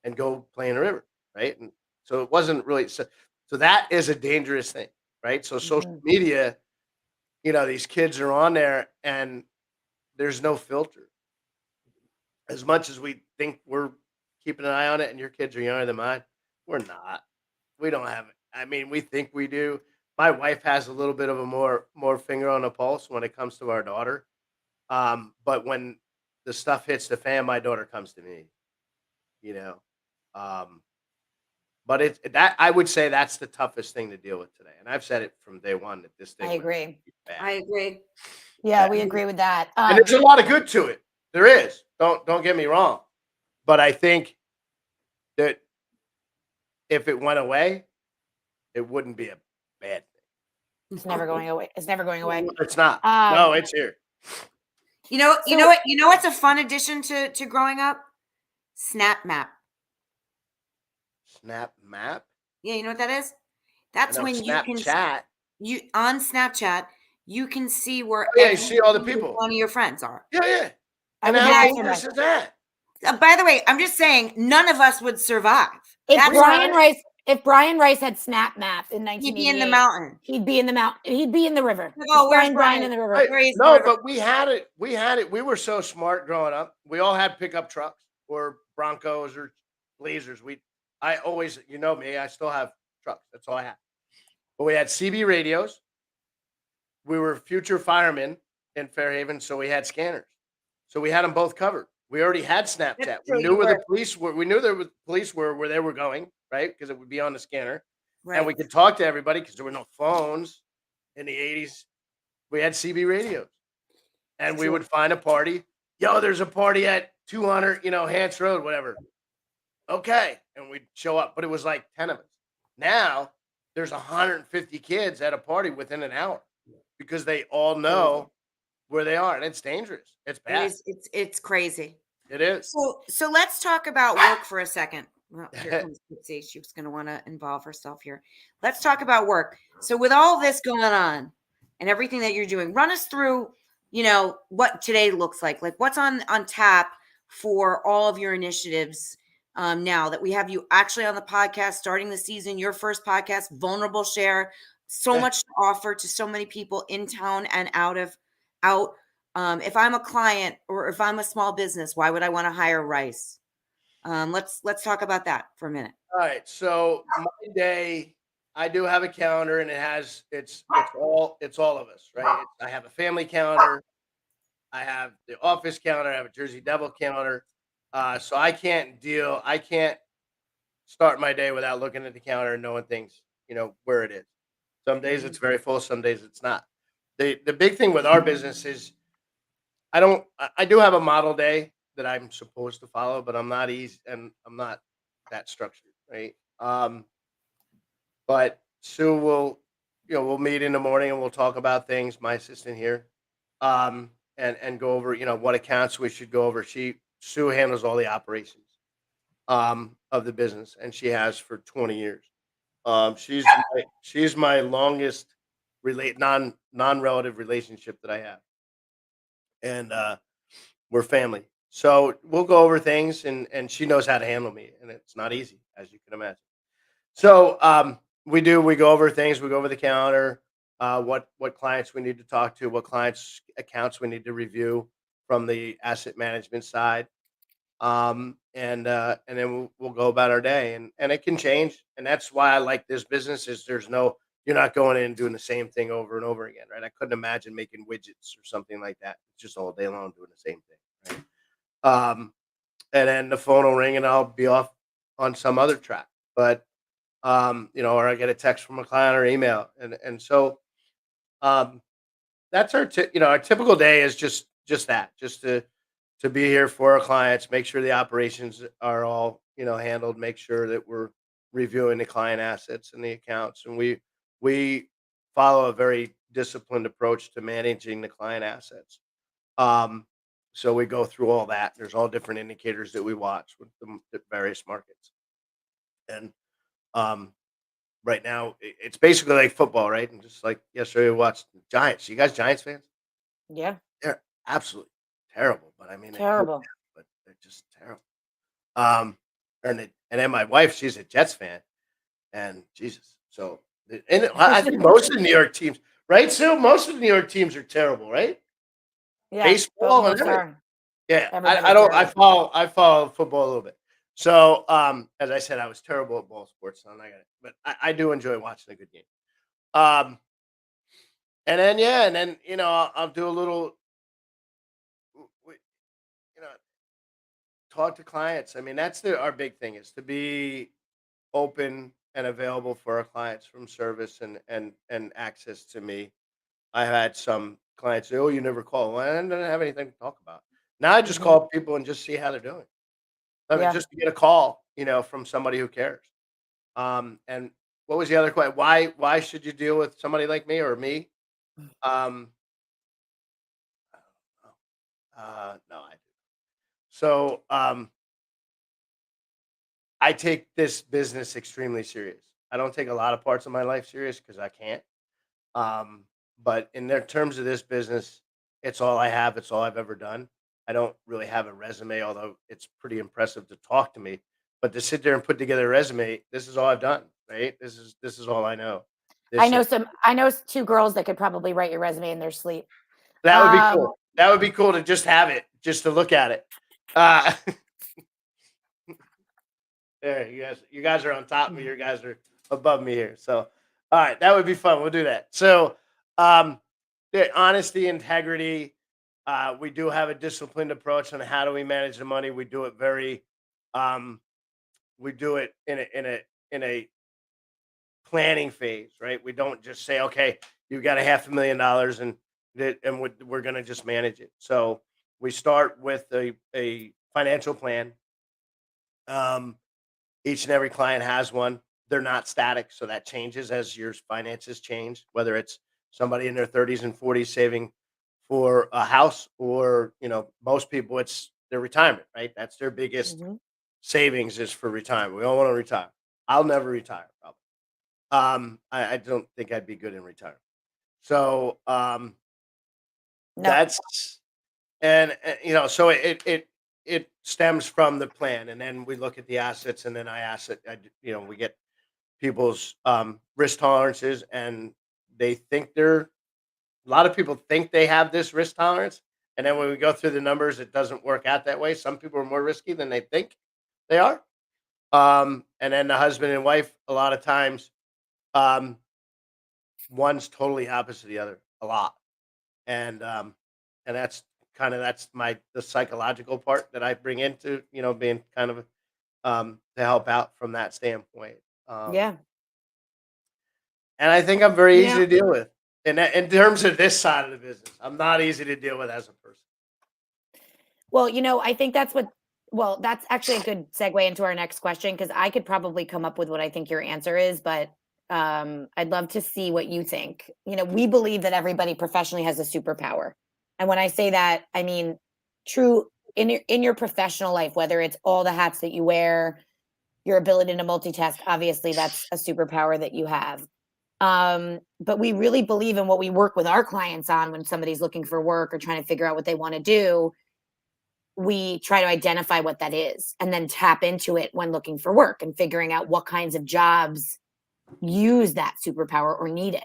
and go play in the river, right? And so it wasn't really so that is a dangerous thing, right? So social Mhm. media, these kids are on there and there's no filter. As much as we think we're keeping an eye on it and your kids are younger than mine, we're not. We don't have it. I mean, we think we do. my wife has a little bit of a more finger on the pulse when it comes to our daughter. But when the stuff hits the fan, my daughter comes to me, you know. Um, but it that I would say that's the toughest thing to deal with today. And I've said it from day one that this thing I would agree. be bad. I agree. Yeah, bad. we agree with that. And there's a lot of good to it. There is. Don't get me wrong. But I think that if it went away, it wouldn't be a bad thing. It's never going away. It's never going away. It's not. No, Um, it's here. You know So- what? You know what's a fun addition to growing up? Snap Map. Snap map. Yeah, you know what that is? I That's know when you can Snapchat. you on Snapchat you can see where Oh, yeah, you every see all the single people. one of your friends are. Yeah, yeah. I And would how never dangerous survive. is that? By the way, I'm just saying none of us would survive. If That's Brian why Rice had Snap Map in he'd be in the 1988, mountain. he'd be in the mountain. He'd be in the river. Like, Just oh, where's find Brian? in the river. Right. Where he's No, river. but we had it. We had it. We were so smart growing up. We all had pickup trucks or Broncos or Blazers. I always, you know me, I still have trucks. That's all I had. But we had CB radios. We were future firemen in Fairhaven, so we had scanners. So we had them both covered. We already had Snapchat. That's We true, knew you where the were. police were. We knew there were police where they were going, right? Because it would be on the scanner. Right. And we could talk to everybody because there were no phones in the 80s. We had CB radios. And we True. would find a party. Yo, there's a party at 200, Hants Road, whatever. Okay. And we'd show up, but it was like 10 of us. Now there's 150 kids at a party within an hour because they all know where they are. And it's dangerous. It's bad. It's crazy. It is. So let's talk about work for a second. Well, here comes Pixie. She's going to want to involve herself here. Let's talk about work. So with all this going on and everything that you're doing, run us through, what today looks like what's on tap for all of your initiatives now that we have you actually on the podcast, starting the season, your first podcast, Vulnerable Share, so much to offer to so many people in town and out. If I'm a client or if I'm a small business, why would I want to hire Rice? Let's talk about that for a minute. All right. So my day, I do have a calendar and it's all of us, right? I have a family calendar. I have the office calendar. I have a Jersey Devil calendar. So I can't start my day without looking at the calendar and knowing things, where it is. Some days it's very full. Some days it's not. The big thing with our business is I do have a model day that I'm supposed to follow, but I'm not that structured, right? But Sue we'll meet in the morning and we'll talk about things, my assistant here, and go over, what accounts we should go over. Sue handles all the operations, of the business, and she has for 20 years. She's my longest non-relative relationship that I have. And, we're family. So we'll go over things and she knows how to handle me and it's not easy, as you can imagine. So, we go over things, we go over the calendar, what clients we need to talk to, what clients accounts we need to review from the asset management side. And then we'll go about our day and it can change. And that's why I like this business is you're not going in and doing the same thing over and over again, right? I couldn't imagine making widgets or something like that. It's just all day long doing the same thing, right? And then the phone will ring and I'll be off on some other track. But or I get a text from a client or email, and so that's our our typical day is just that, just to be here for our clients, make sure the operations are all handled, make sure that we're reviewing the client assets and the accounts, and we follow a very disciplined approach to managing the client assets. So we go through all that. There's all different indicators that we watch with the various markets. And right now it's basically like football, right? And just like yesterday we watched the Giants. You guys Giants fans? Yeah, They're absolutely terrible, but I mean terrible. but they're just terrible. And then my wife, she's a Jets fan, and Jesus. So I think most of the New York teams, right, Sue? Most of the New York teams are terrible, right? Yeah, Baseball both and most everything. are. Yeah, Everybody's I don't. terrible. I follow football a little bit. So, as I said, I was terrible at ball sports, so I got it. But I do enjoy watching a good game. And then, yeah, and then, I'll do a little, you know, talk to clients. I mean, that's our big thing is to be open and available for our clients from service and access to me. I had some clients say, "Oh, you never call." Well, I didn't have anything to talk about. Now I just Mhm. call people and just see how they're doing. I mean, Yeah. just to get a call, from somebody who cares. And what was the other question? Why should you deal with somebody like me or me? Um, no, I do. So I take this business extremely serious. I don't take a lot of parts of my life serious because I can't. Um, but in their terms of this business, it's all I have. It's all I've ever done. I don't really have a resume, although it's pretty impressive to talk to me. But to sit there and put together a resume, this is all I've done, right? This is all I know. This is I know two girls that could probably write your resume in their sleep. that would be Um, cool. That would be cool to just have it, just to look at it. Uh, there, you guys are on top of me. You guys are above me here. So, all right, that would be fun. We'll do that. So, um, yeah, honesty, integrity. We do have a disciplined approach on how do we manage the money. We do it um, we do it in a planning phase, right? We don't just say, okay, you got a $500,000 and we're going to just manage it. So we start with a financial plan. Um, each and every client has one. They're not static, so that changes as your finances change, whether it's somebody in their 30s and 40s saving for a house or, most people it's their retirement, right? That's their biggest mhm. savings is for retirement. We all want to retire. I'll never retire, probably. I don't think I'd be good in retirement. So, No. that's so it stems from the plan, and then we look at the assets, and then we get people's risk tolerances, and they think a lot of people think they have this risk tolerance, and then when we go through the numbers, it doesn't work out that way. Some people are more risky than they think they are. And then the husband and wife, a lot of times, um, one's totally opposite the other, a lot, and that's the psychological part that I bring into being kind of to help out from that standpoint. Um, Yeah. and I think I'm very You easy know, to deal with. In terms of this side of the business, I'm not easy to deal with as a person. well, I think that's actually a good segue into our next question because I could probably come up with what I think your answer is, but I'd love to see what you think. We believe that everybody professionally has a superpower. And when I say that, I mean true in your professional life, whether it's all the hats that you wear, your ability to multitask, obviously that's a superpower that you have. But we really believe in what we work with our clients on when somebody's looking for work or trying to figure out what they want to do. We try to identify what that is and then tap into it when looking for work and figuring out what kinds of jobs use that superpower or need it.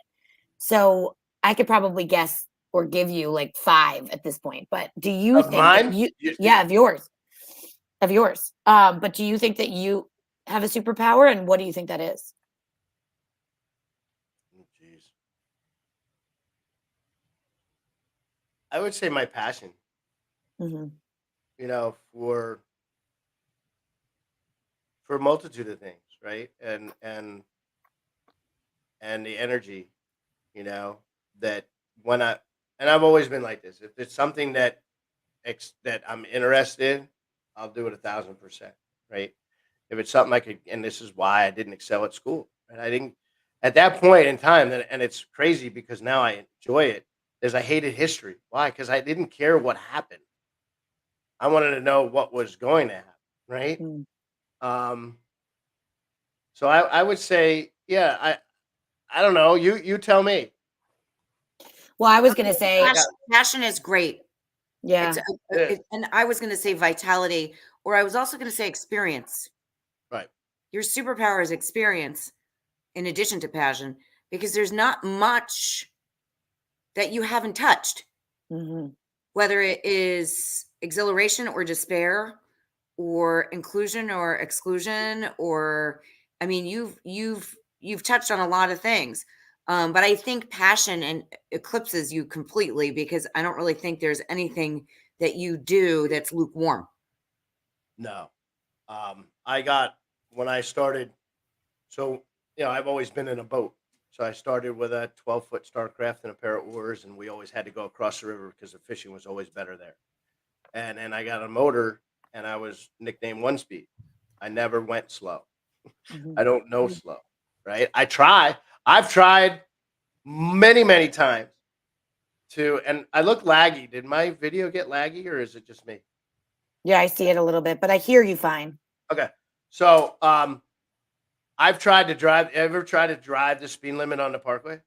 So I could probably guess or give you like 5 at this point, but do you Of think that mine, yeah, of yours. But do you think that you have a superpower and what do you think that is? oh, jeez, I would say my passion. Hmm. For a multitude of things, right? And the energy, you know, that when I've always been like this. If it's something that I'm interested in, I'll do it 1,000%, right? If it's something I could, and this is why I didn't excel at school, and I didn't at that point in time. And it's crazy because now I enjoy it. Is I hated history. Why? Because I didn't care what happened. I wanted to know what was going to happen, right? Um, so I would say, yeah, I don't know. You tell me. Well, I was going to say, Yeah, Passion is great. It's yeah. it is. and I was going to say vitality, or I was also going to say experience. Right. Your superpower is experience in addition to passion, because there's not much that you haven't touched, Hmm. whether it is exhilaration or despair, or inclusion or exclusion, or I mean, you've touched on a lot of things. But I think passion and eclipses you completely, because I don't really think there's anything that you do that's lukewarm. No. When I started, so, I've always been in a boat. So I started with a 12-foot Starcraft and a pair of oars, and we always had to go across the river because the fishing was always better there. And then I got a motor, and I was nicknamed One Speed. I never went slow. Mhm. I don't know slow, right? I've tried many, many times and I look laggy. Did my video get laggy, or is it just me? Yeah, I see it a little bit, but I hear you fine. Okay. So, I've tried to drive. Ever tried to drive the speed limit on the parkway?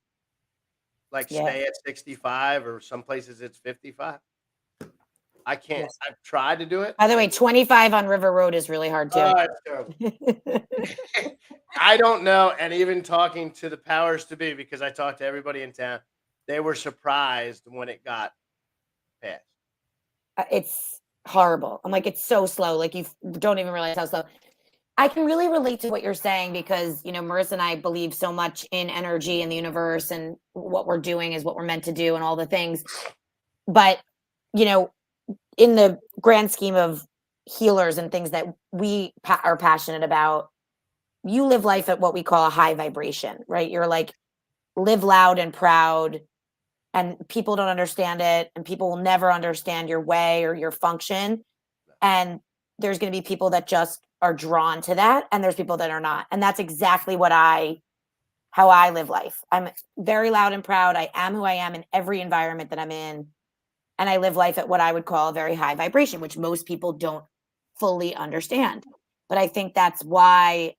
Like Yeah. stay at 65, or some places it's 55. I can't. Yes. I've tried to do it. By the way, 25 on River Road is really hard too. It's terrible. I don't know. And even talking to the powers to be, because I talked to everybody in town, they were surprised when it got passed. It's horrible. I'm like, it's so slow. Like you don't even realize how slow. I can really relate to what you're saying because, Marissa and I believe so much in energy and the universe, and what we're doing is what we're meant to do and all the things. But, in the grand scheme of healers and things that we are passionate about, you live life at what we call a high vibration, right? You're like, live loud and proud, and people don't understand it, and people will never understand your way or your function. And there's going to be people that just are drawn to that, and there's people that are not. And that's exactly how I live life. I'm very loud and proud. I am who I am in every environment that I'm in. And I live life at what I would call a very high vibration, which most people don't fully understand. But I think that's why,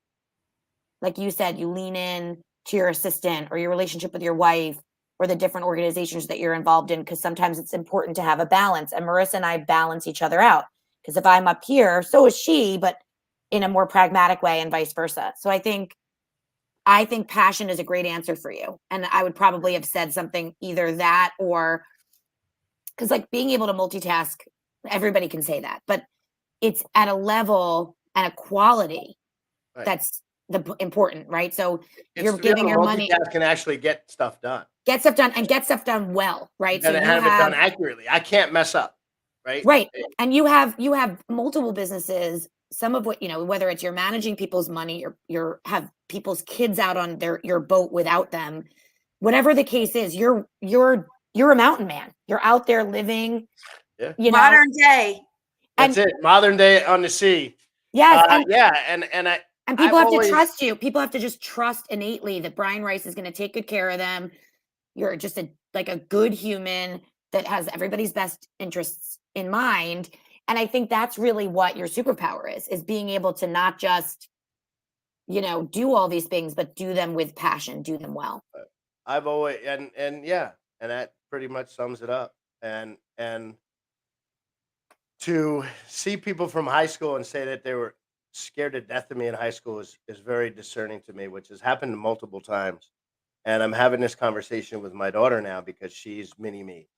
like you said, you lean in to your assistant or your relationship with your wife or the different organizations that you're involved in, because sometimes it's important to have a balance. And Marissa and I balance each other out, because if I'm up here, so is she, but in a more pragmatic way, and vice versa. So I think passion is a great answer for you. And I would probably have said something either that, or because like being able to multitask, everybody can say that, but it's at a level and a quality Right. that's the important, right? So It's you're to be able giving to your money, multitask and actually get stuff done. get stuff done, and get stuff done well, right? So And you have it done have accurately. I can't mess up, right? right, and you have multiple businesses. Some of what whether it's you're managing people's money, or you're have people's kids out on your boat without them, whatever the case is, you're a mountain man. You're out there living, Yeah. Modern day. That's and it. Modern day on the sea. yes, Yeah, and and I've people have always to trust you. People have to just trust innately that Brian Rice is going to take good care of them. You're just a good human that has everybody's best interests in mind. And I think that's really what your superpower is being able to not just, do all these things, but do them with passion, do them well. I've always and yeah, and that pretty much sums it up. And to see people from high school and say that they were scared to death of me in high school is very discerning to me, which has happened multiple times. And I'm having this conversation with my daughter now because she's mini me,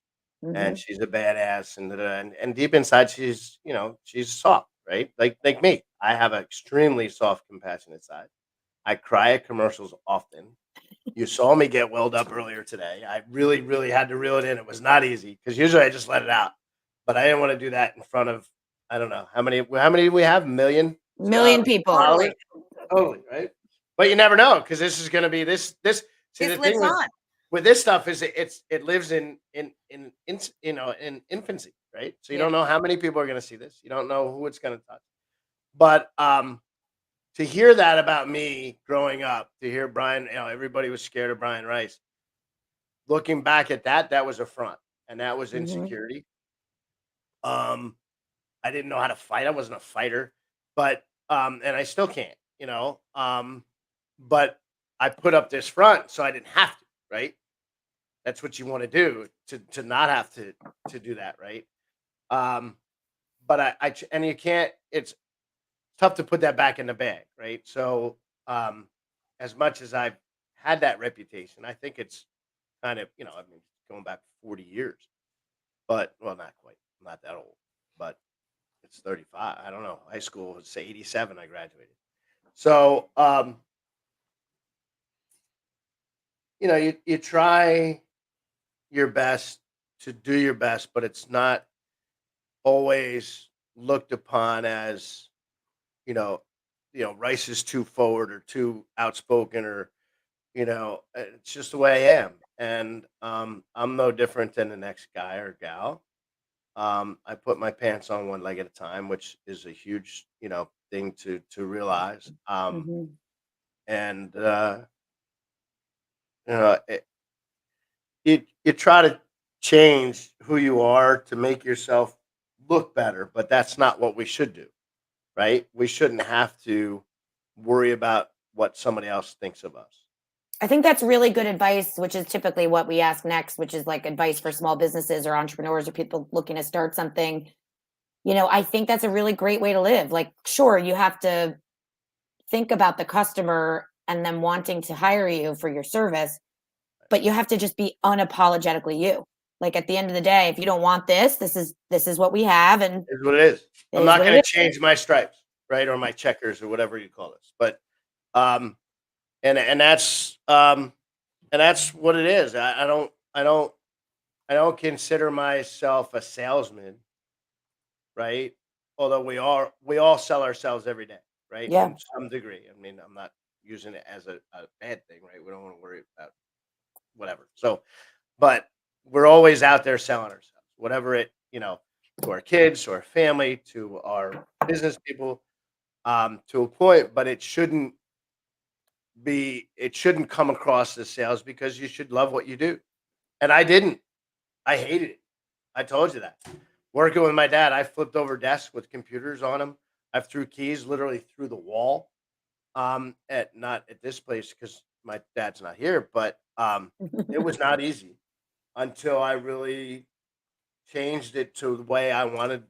Mhm. and she's a badass, and deep inside she's soft, right? Like me. I have an extremely soft, compassionate side. I cry at commercials often. You saw me get welled up earlier today. I really, really had to reel it in. It was not easy because usually I just let it out, but I didn't want to do that in front of, I don't know how many do we have? Million Million people. followers? Totally, right? But you never know, because this is going to be this. See, This the thing lives on. with this stuff is it lives in infancy, right? So you Yeah. don't know how many people are going to see this. You don't know who it's going to touch. But to hear that about me growing up, to hear Brian, everybody was scared of Brian Rice. Looking back at that, that was a front, and that was Mhm. insecurity. I didn't know how to fight. I wasn't a fighter, but and I still can't, but I put up this front so I didn't have to, right? That's what you want to do, to not have to do that, right? Um, but and you can't. It's tough to put that back in the bag, right? So, as much as I've had that reputation, I think it's kind of, I mean, going back 40 years, but well, not quite, I'm not that old, but it's 35. I don't know. High school was say 87. I graduated. So, you try your best to do your best, but it's not always looked upon as, you know, Rice is too forward or too outspoken or, it's just the way I am. And I'm no different than the next guy or gal. I put my pants on one leg at a time, which is a huge, thing to realize. Hmm. And you know, it, you try to change who you are to make yourself look better, but that's not what we should do, right? We shouldn't have to worry about what somebody else thinks of us. I think that's really good advice, which is typically what we ask next, which is like advice for small businesses or entrepreneurs or people looking to start something. I think that's a really great way to live. Like, sure, you have to think about the customer and them wanting to hire you for your service, but you have to just be unapologetically you. Like at the end of the day, if you don't want this is what we have, and Is what it is. it I'm is not what it going is. to change my stripes, right, or my checkers or whatever you call this. But um, and that's what it is. I don't consider myself a salesman, right? Although we all sell ourselves every day, right? Yeah. In some degree. I mean, I'm not using it as a bad thing, right? We don't want to worry about whatever. So, but we're always out there selling ourselves, whatever it, to our kids, to our family, to our business people, to a point, but it shouldn't come across as sales because you should love what you do. And I didn't. I hated it. I told you that. Working with my dad, I flipped over desks with computers on them. I've threw keys literally through the wall. At not at this place because my dad's not here, but it was not easy until I really changed it to the way I wanted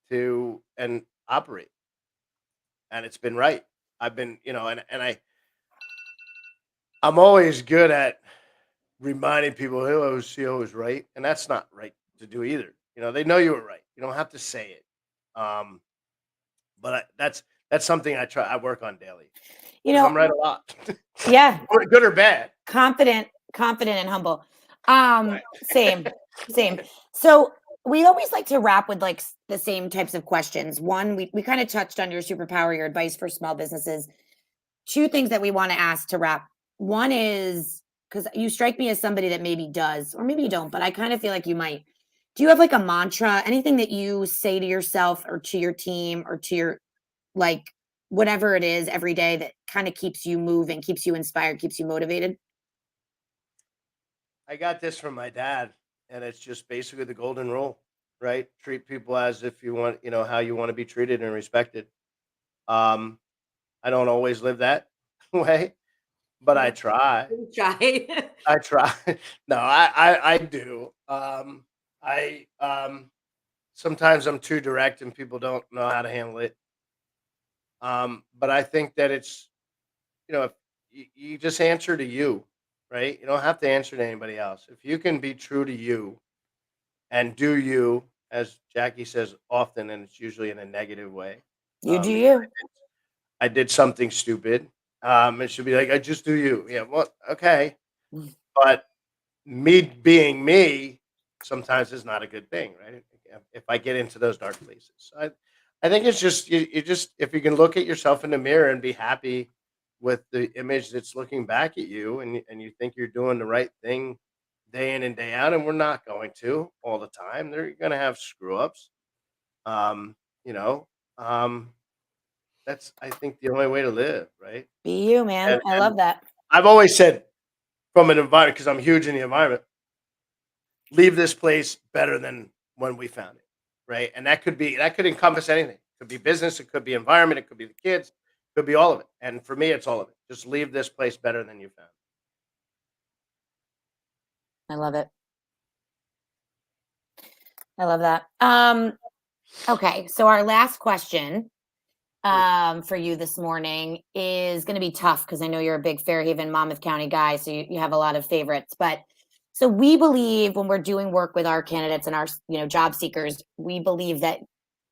to and operate. And it's been right. I've been, and I'm always good at reminding people, "Hey, I was CEO was right," and that's not right to do either. They know you were right. You don't have to say it. Um, but that's something I work on daily You because know, I'm right a lot, yeah, or good or bad. confident and humble. Right. Same. So we always like to wrap with like the same types of questions. One, we kind of touched on your superpower, your advice for small businesses. Two things that we want to ask to wrap. One is because you strike me as somebody that maybe does, or maybe you don't, but I kind of feel like you might. Do you have like a mantra, anything that you say to yourself or to your team or to your like whatever it is every day that kind of keeps you moving, keeps you inspired, keeps you motivated? I got this from my dad, and it's just basically the golden rule, right? Treat people as if you want, how you want to be treated and respected. Um, I don't always live that way, but I try. Try. I try. No, I do. I sometimes I'm too direct and people don't know how to handle it. But I think that it's, if you just answer to you, right? You don't have to answer to anybody else. If you can be true to you and do you, as Jackie says often, and it's usually in a negative way. You do Because you. I did something stupid. It should be like, I just do you. Yeah, well, okay. Mm. But me being me sometimes is not a good thing, right? If I get into those dark places. I think it's just you just if you can look at yourself in the mirror and be happy with the image that's looking back at you and you think you're doing the right thing day in and day out, and we're not going to all the time. They're gonna have screw ups. Um, you know, um, that's I think the only way to live, right? Be you, man. I And love that. I've always said from an environment because I'm huge in the environment, leave this place better than when we found it, right? And that could encompass anything. It could be business, it could be environment, it could be the kids, it could be all of it. And for me, it's all of it. Just leave this place better than you found. I love it. I love that. Okay, so our last question for you this morning is going to be tough because I know you're a big Fairhaven, Monmouth County guy, so you have a lot of favorites. But so we believe when we're doing work with our candidates and our job seekers, we believe that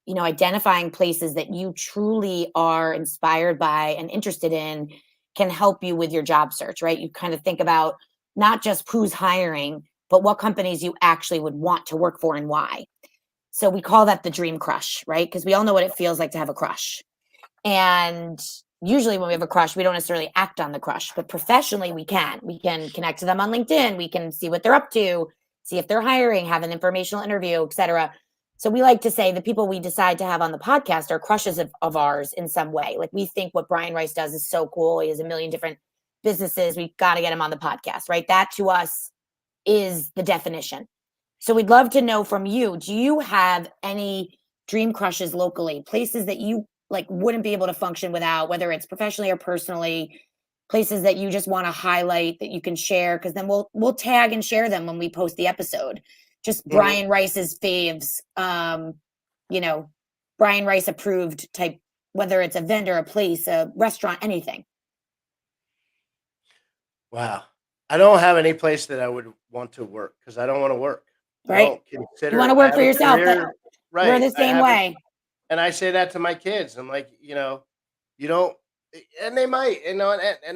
identifying places that you truly are inspired by and interested in can help you with your job search, right? You kind of think about not just who's hiring, but what companies you actually would want to work for and why. So we call that the dream crush, right? Because we all know what it feels like to have a crush. And usually when we have a crush, we don't necessarily act on the crush, but professionally we can. We can connect to them on LinkedIn. We can see what they're up to, see if they're hiring, have an informational interview, etc. So we like to say the people we decide to have on the podcast are crushes of ours in some way. Like we think what Brian Rice does is so cool. He has a million different businesses. We've got to get him on the podcast, right? That to us is the definition. So we'd love to know from you, do you have any dream crushes locally, places that you like wouldn't be able to function without, whether it's professionally or personally, places that you just want to highlight that you can share? Because then we'll tag and share them when we post the episode. Just Brian Rice's faves, you know, Brian Rice approved type, whether it's a vendor, a place, a restaurant, anything. Wow. I don't have any place that I would want to work because I don't want to work. Right. I don't consider You want to I work have for a yourself. career, We're right. the I same have a- way. and I say that to my kids. I'm like, you don't, and they might, and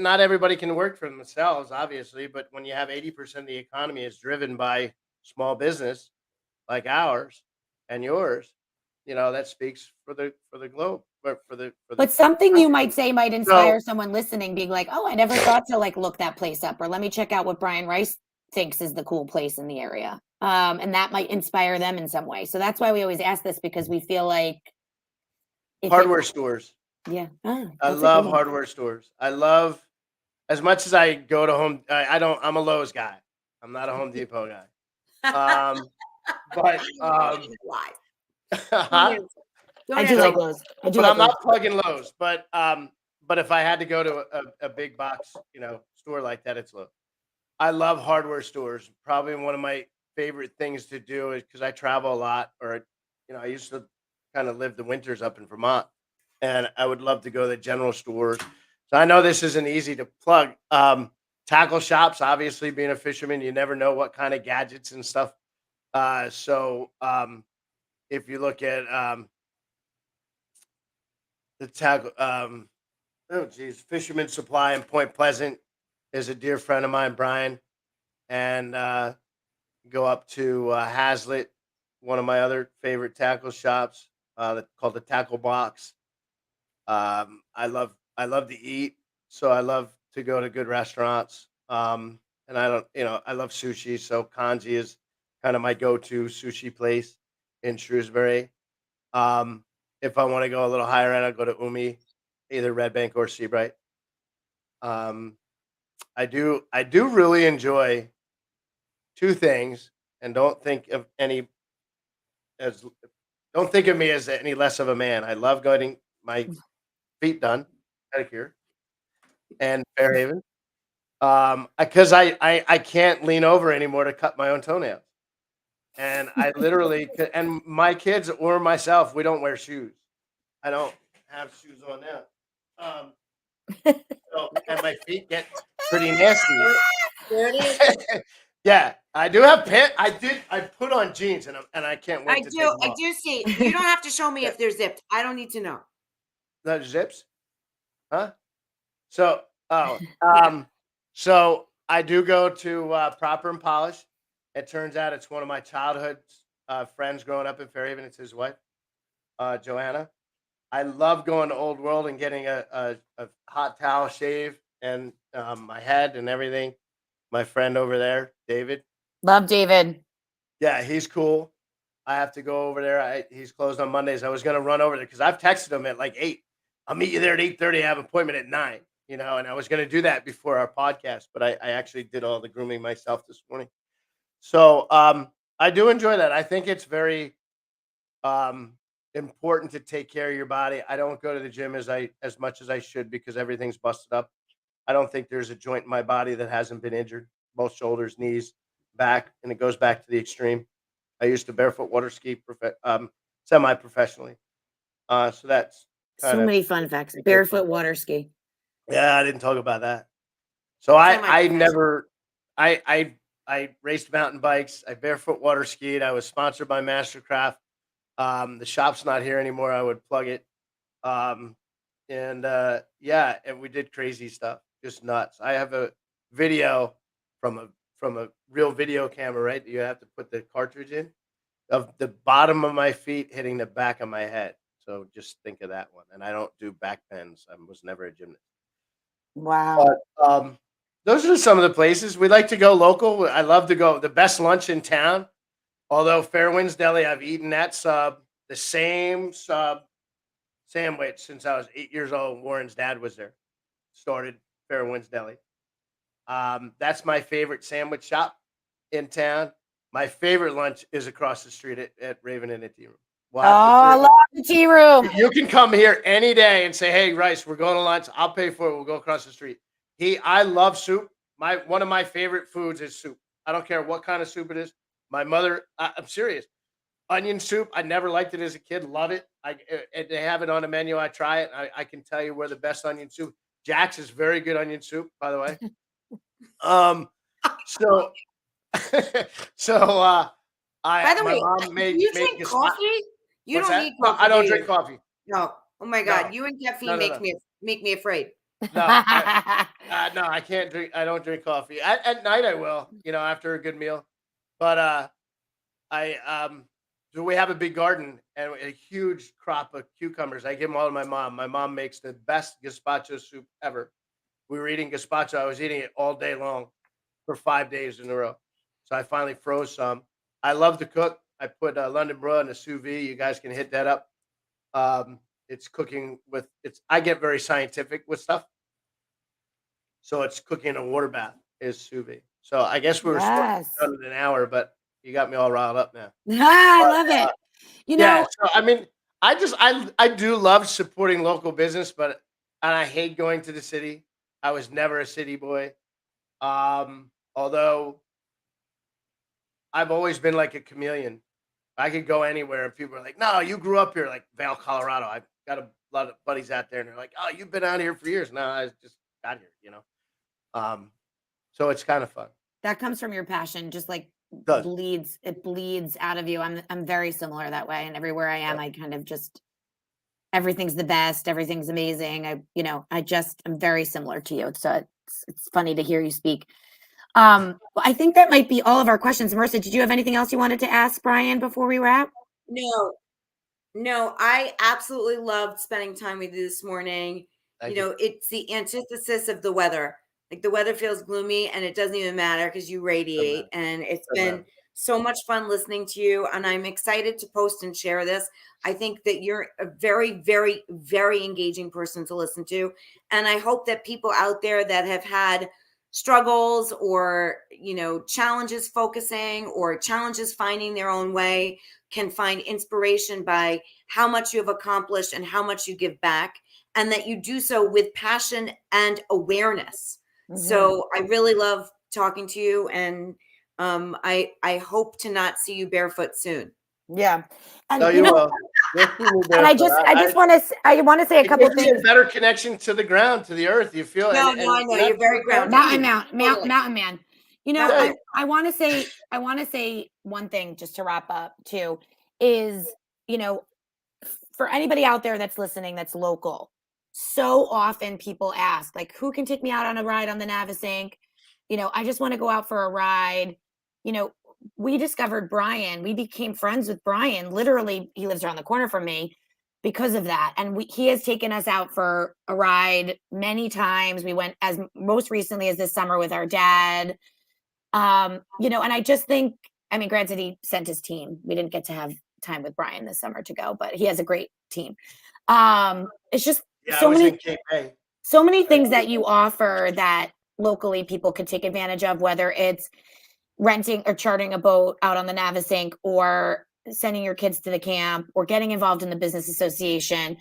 not everybody can work for themselves, obviously, but when you have 80% of the economy is driven by small business like ours and yours, that speaks for the globe, but for the But something you might say might So, inspire someone listening, being like, oh, I never thought to like look that place up, or let me check out what Brian Rice thinks is the cool place in the area. And that might inspire them in some way. So that's why we always ask this, because we feel like hardware stores. Yeah. I that's a love good one. hardware stores. I love, as much as I go to Home, I'm a Lowe's guy. I'm not a Home Depot guy. But Why? huh? I do like Lowe's. I do But like I'm Lowe's. not plugging Lowe's. But if I had to go to a big box, store like that, it's Lowe's. I love hardware stores. Probably one of my favorite things to do is because I travel a lot, or I used to kind of live the winters up in Vermont, and I would love to go to the general stores. So I know this isn't easy to plug. Tackle shops, obviously, being a fisherman, you never know what kind of gadgets and stuff. So if you look at the tackle, oh geez, Fisherman Supply in Point Pleasant is a dear friend of mine, Brian, and go up to Hazlitt, one of my other favorite tackle shops, called the Tackle Box. I love to eat, so I love to go to good restaurants. And I don't, I love sushi, so Kanji is kind of my go-to sushi place in Shrewsbury. Um, if I want to go a little higher end, I'll go to Umi, either Red Bank or Seabright. Um, I do really enjoy two things, and as don't think of me as any less of a man. I love getting my feet done, pedicure, and Fairhaven. Because I can't lean over anymore to cut my own toenails, and I literally and my kids or myself, we don't wear shoes. I don't have shoes on now. Um, and my feet get pretty nasty. There it is. Yeah, I do have pant. I put on jeans, and I can't wait I to take do. them I off. do see. You don't have to show me Yeah. if they're zipped. I don't need to know. The zips, huh? So, so I do go to Proper and Polish. It turns out it's one of my childhood friends growing up in Fairhaven. It's his wife, Joanna. I love going to Old World and getting a hot towel shave and my head and everything. My friend over there, David. Love David. Yeah, he's cool. I have to go over there. He's closed on Mondays. I was gonna run over there because I've texted him at like 8. I'll meet you there at 8:30. I have an appointment at 9. And I was gonna do that before our podcast, but I actually did all the grooming myself this morning. So I do enjoy that. I think it's very important to take care of your body. I don't go to the gym as much as I should because everything's busted up. I don't think there's a joint in my body that hasn't been injured. Both shoulders, knees, back, and it goes back to the extreme. I used to barefoot water ski semi-professionally. So that's So kind of many fun facts. Barefoot water ski. yeah. I didn't talk about that. So I Semi-professional. never I raced mountain bikes. I barefoot water skied. I was sponsored by Mastercraft. The shop's not here anymore. I would plug it. And yeah, and we did crazy stuff, just nuts. I have a video from a real video camera, right? You have to put the cartridge in, of the bottom of my feet hitting the back of my head. So just think of that one. And I don't do back bends. I was never a gymnast. Wow. But those are some of the places we like to go local. I love to go. The best lunch in town, although Fairwinds Deli, I've eaten that sub, the same sub sandwich since I was 8 years old. Warren's dad was there. Started Fairwinds Deli. That's my favorite sandwich shop in town. My favorite lunch is across the street at Raven and the Tea Room. Oh, I love the tea room. You can come here any day and say, "Hey, Rice, we're going to lunch. I'll pay for it. We'll go across the street." I love soup. One of my favorite foods is soup. I don't care what kind of soup it is. My mother, I'm serious. Onion soup. I never liked it as a kid. Love it. They have it on the menu. I try it. I can tell you where the best onion soup. Jack's is very good onion soup, by the way. So, By the my way, mom made you made drink this- coffee? You What's don't that? need No, coffee. I don't do drink you? coffee. No. Oh my God. No. You and caffeine No. make me afraid. No, I can't drink. I don't drink coffee. At night I will, after a good meal. But so we have a big garden and a huge crop of cucumbers. I give them all to my mom. My mom makes the best gazpacho soup ever. We were eating gazpacho. I was eating it all day long for 5 days in a row. So I finally froze some. I love to cook. I put London broil in a sous vide. You guys can hit that up. It's cooking with I get very scientific with stuff. So it's cooking in a water bath is sous vide. So I guess we were supposed to be done in an hour, but you got me all riled up now. I love it. Yeah, so I mean, I do love supporting local business, and I hate going to the city. I was never a city boy. Although I've always been like a chameleon. I could go anywhere and people are like, "No, you grew up here," like Vail, Colorado. I've got a lot of buddies out there and they're like, "Oh, you've been out here for years." No, I just got here. So it's kind of fun. That comes from your passion, just like it bleeds out of you. I'm very similar that way. And everywhere I am, I kind of just, everything's the best. Everything's amazing. I'm very similar to you. So it's funny to hear you speak. I think that might be all of our questions. Marissa, did you have anything else you wanted to ask Brian before we wrap? No, I absolutely loved spending time with you this morning. Thank you. It's the antithesis of the weather. Like the weather feels gloomy and it doesn't even matter because you radiate. And it's been so much fun listening to you. And I'm excited to post and share this. I think that you're a very, very, very engaging person to listen to. And I hope that people out there that have had struggles or, challenges focusing or challenges finding their own way can find inspiration by how much you have accomplished and how much you give back, and that you do so with passion and awareness. Mm-hmm. So I really love talking to you, and I hope to not see you barefoot soon. Yeah. And you will. And I want to say a couple of things. A better connection to the ground, to the earth. You feel I know you're very grounded. Mountain man. I want to say one thing just to wrap up too is, for anybody out there that's listening, that's local, so often people ask, like, who can take me out on a ride on the Navesink? I just want to go out for a ride. We discovered Brian. We became friends with Brian. Literally, he lives around the corner from me because of that. And he has taken us out for a ride many times. We went as most recently as this summer with our dad. And I just think, granted, he sent his team. We didn't get to have time with Brian this summer to go, but he has a great team. It's just so many things that you offer that locally people could take advantage of, whether it's renting or chartering a boat out on the Navesink, or sending your kids to the camp, or getting involved in the business association,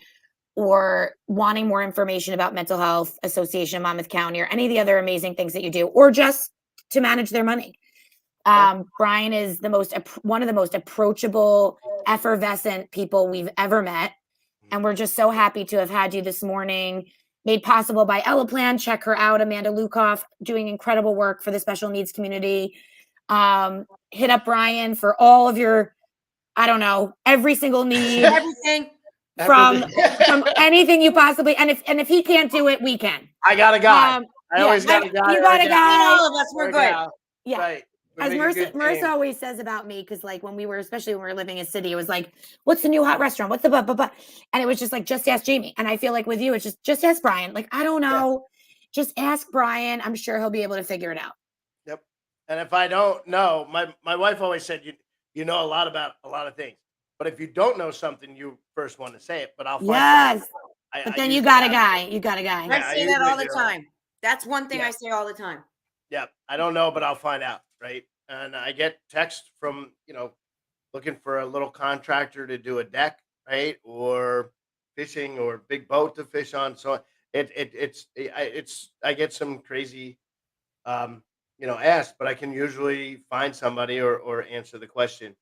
or wanting more information about mental health association, Monmouth County, or any of the other amazing things that you do, or just to manage their money. Brian is one of the most approachable, effervescent people we've ever met. And we're just so happy to have had you this morning, made possible by Ella Plan. Check her out, Amanda Lukoff, doing incredible work for the special needs community. Hit up Brian for all of your, every single need, everything from anything you possibly, and if he can't do it, we can. I got a guy. I always got a guy. You or got a gal, guy. All of us, or we're a good. gal. Yeah. Right. We As make a good Marissa team. always says about me, because like when we were, especially when we were living in city, it was like, what's the new hot restaurant? What's the blah? And it was just like, just ask Jamie. And I feel like with you, it's just ask Brian. Like, I don't know. Just ask Brian. I'm sure he'll be able to figure it out. Yep. And if I don't know, my wife always said you know a lot about a lot of things. But if you don't know something, you first want to say it. But I'll find Yes. I But then you usually got a have- guy. You got a guy. Yeah, I I say that all usually the do. time. That's one thing Yeah. I say all the time. Yeah, I don't know, but I'll find out, right? And I get texts from, looking for a little contractor to do a deck, right? Or fishing or big boat to fish on. So I get some crazy ask, but I can usually find somebody or answer the question.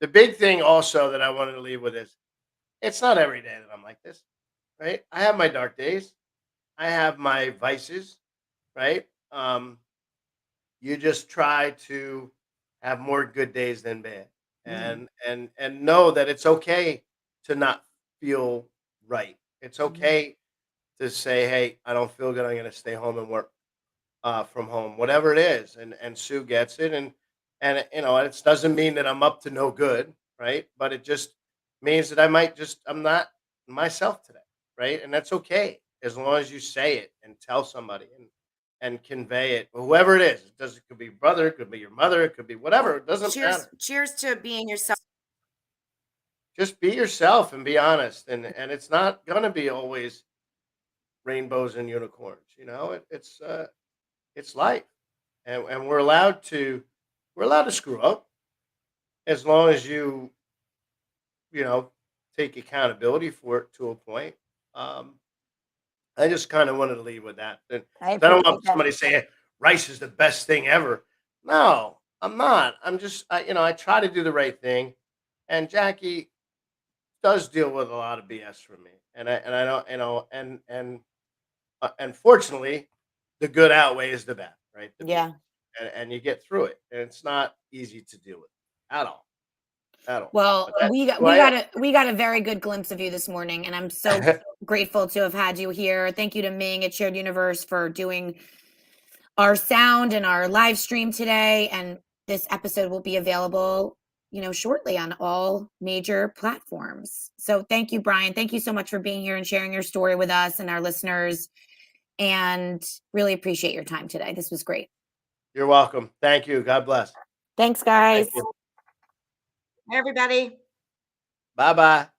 The big thing also that I wanted to leave with is it's not every day that I'm like this, right? I have my dark days. I have my vices, right? You just try to have more good days than bad, and know that it's okay to not feel right. It's okay to say, "Hey, I don't feel good. I'm going to stay home and work from home," whatever it is. And Sue gets it, and it doesn't mean that I'm up to no good, right? But it just means that I'm not myself today, right? And that's okay as long as you say it and tell somebody and convey it, whoever it is. It could be your brother, it could be your mother, it could be whatever. It doesn't matter. Cheers to being yourself. Just be yourself and be honest. And it's not gonna be always rainbows and unicorns. It's life, and we're allowed to screw up as long as you take accountability for it to a point. Um, I just kind of wanted to leave with that. And I I don't appreciate want that. somebody saying rice is the best thing ever. No, I'm not. I'm just, I try to do the right thing. And Jackie does deal with a lot of BS from me. And I don't, and fortunately, the good outweighs the bad, right? Yeah. And you get through it. And it's not easy to deal with at all. At all. Well, But we who I am. we got a very good glimpse of you this morning, and I'm so grateful to have had you here. Thank you to Ming at Shared Universe for doing our sound and our live stream today. And this episode will be available, shortly on all major platforms. So thank you, Brian. Thank you so much for being here and sharing your story with us and our listeners. And really appreciate your time today. This was great. You're welcome. Thank you. God bless. Thanks, guys. Thank you. Everybody. Bye-bye.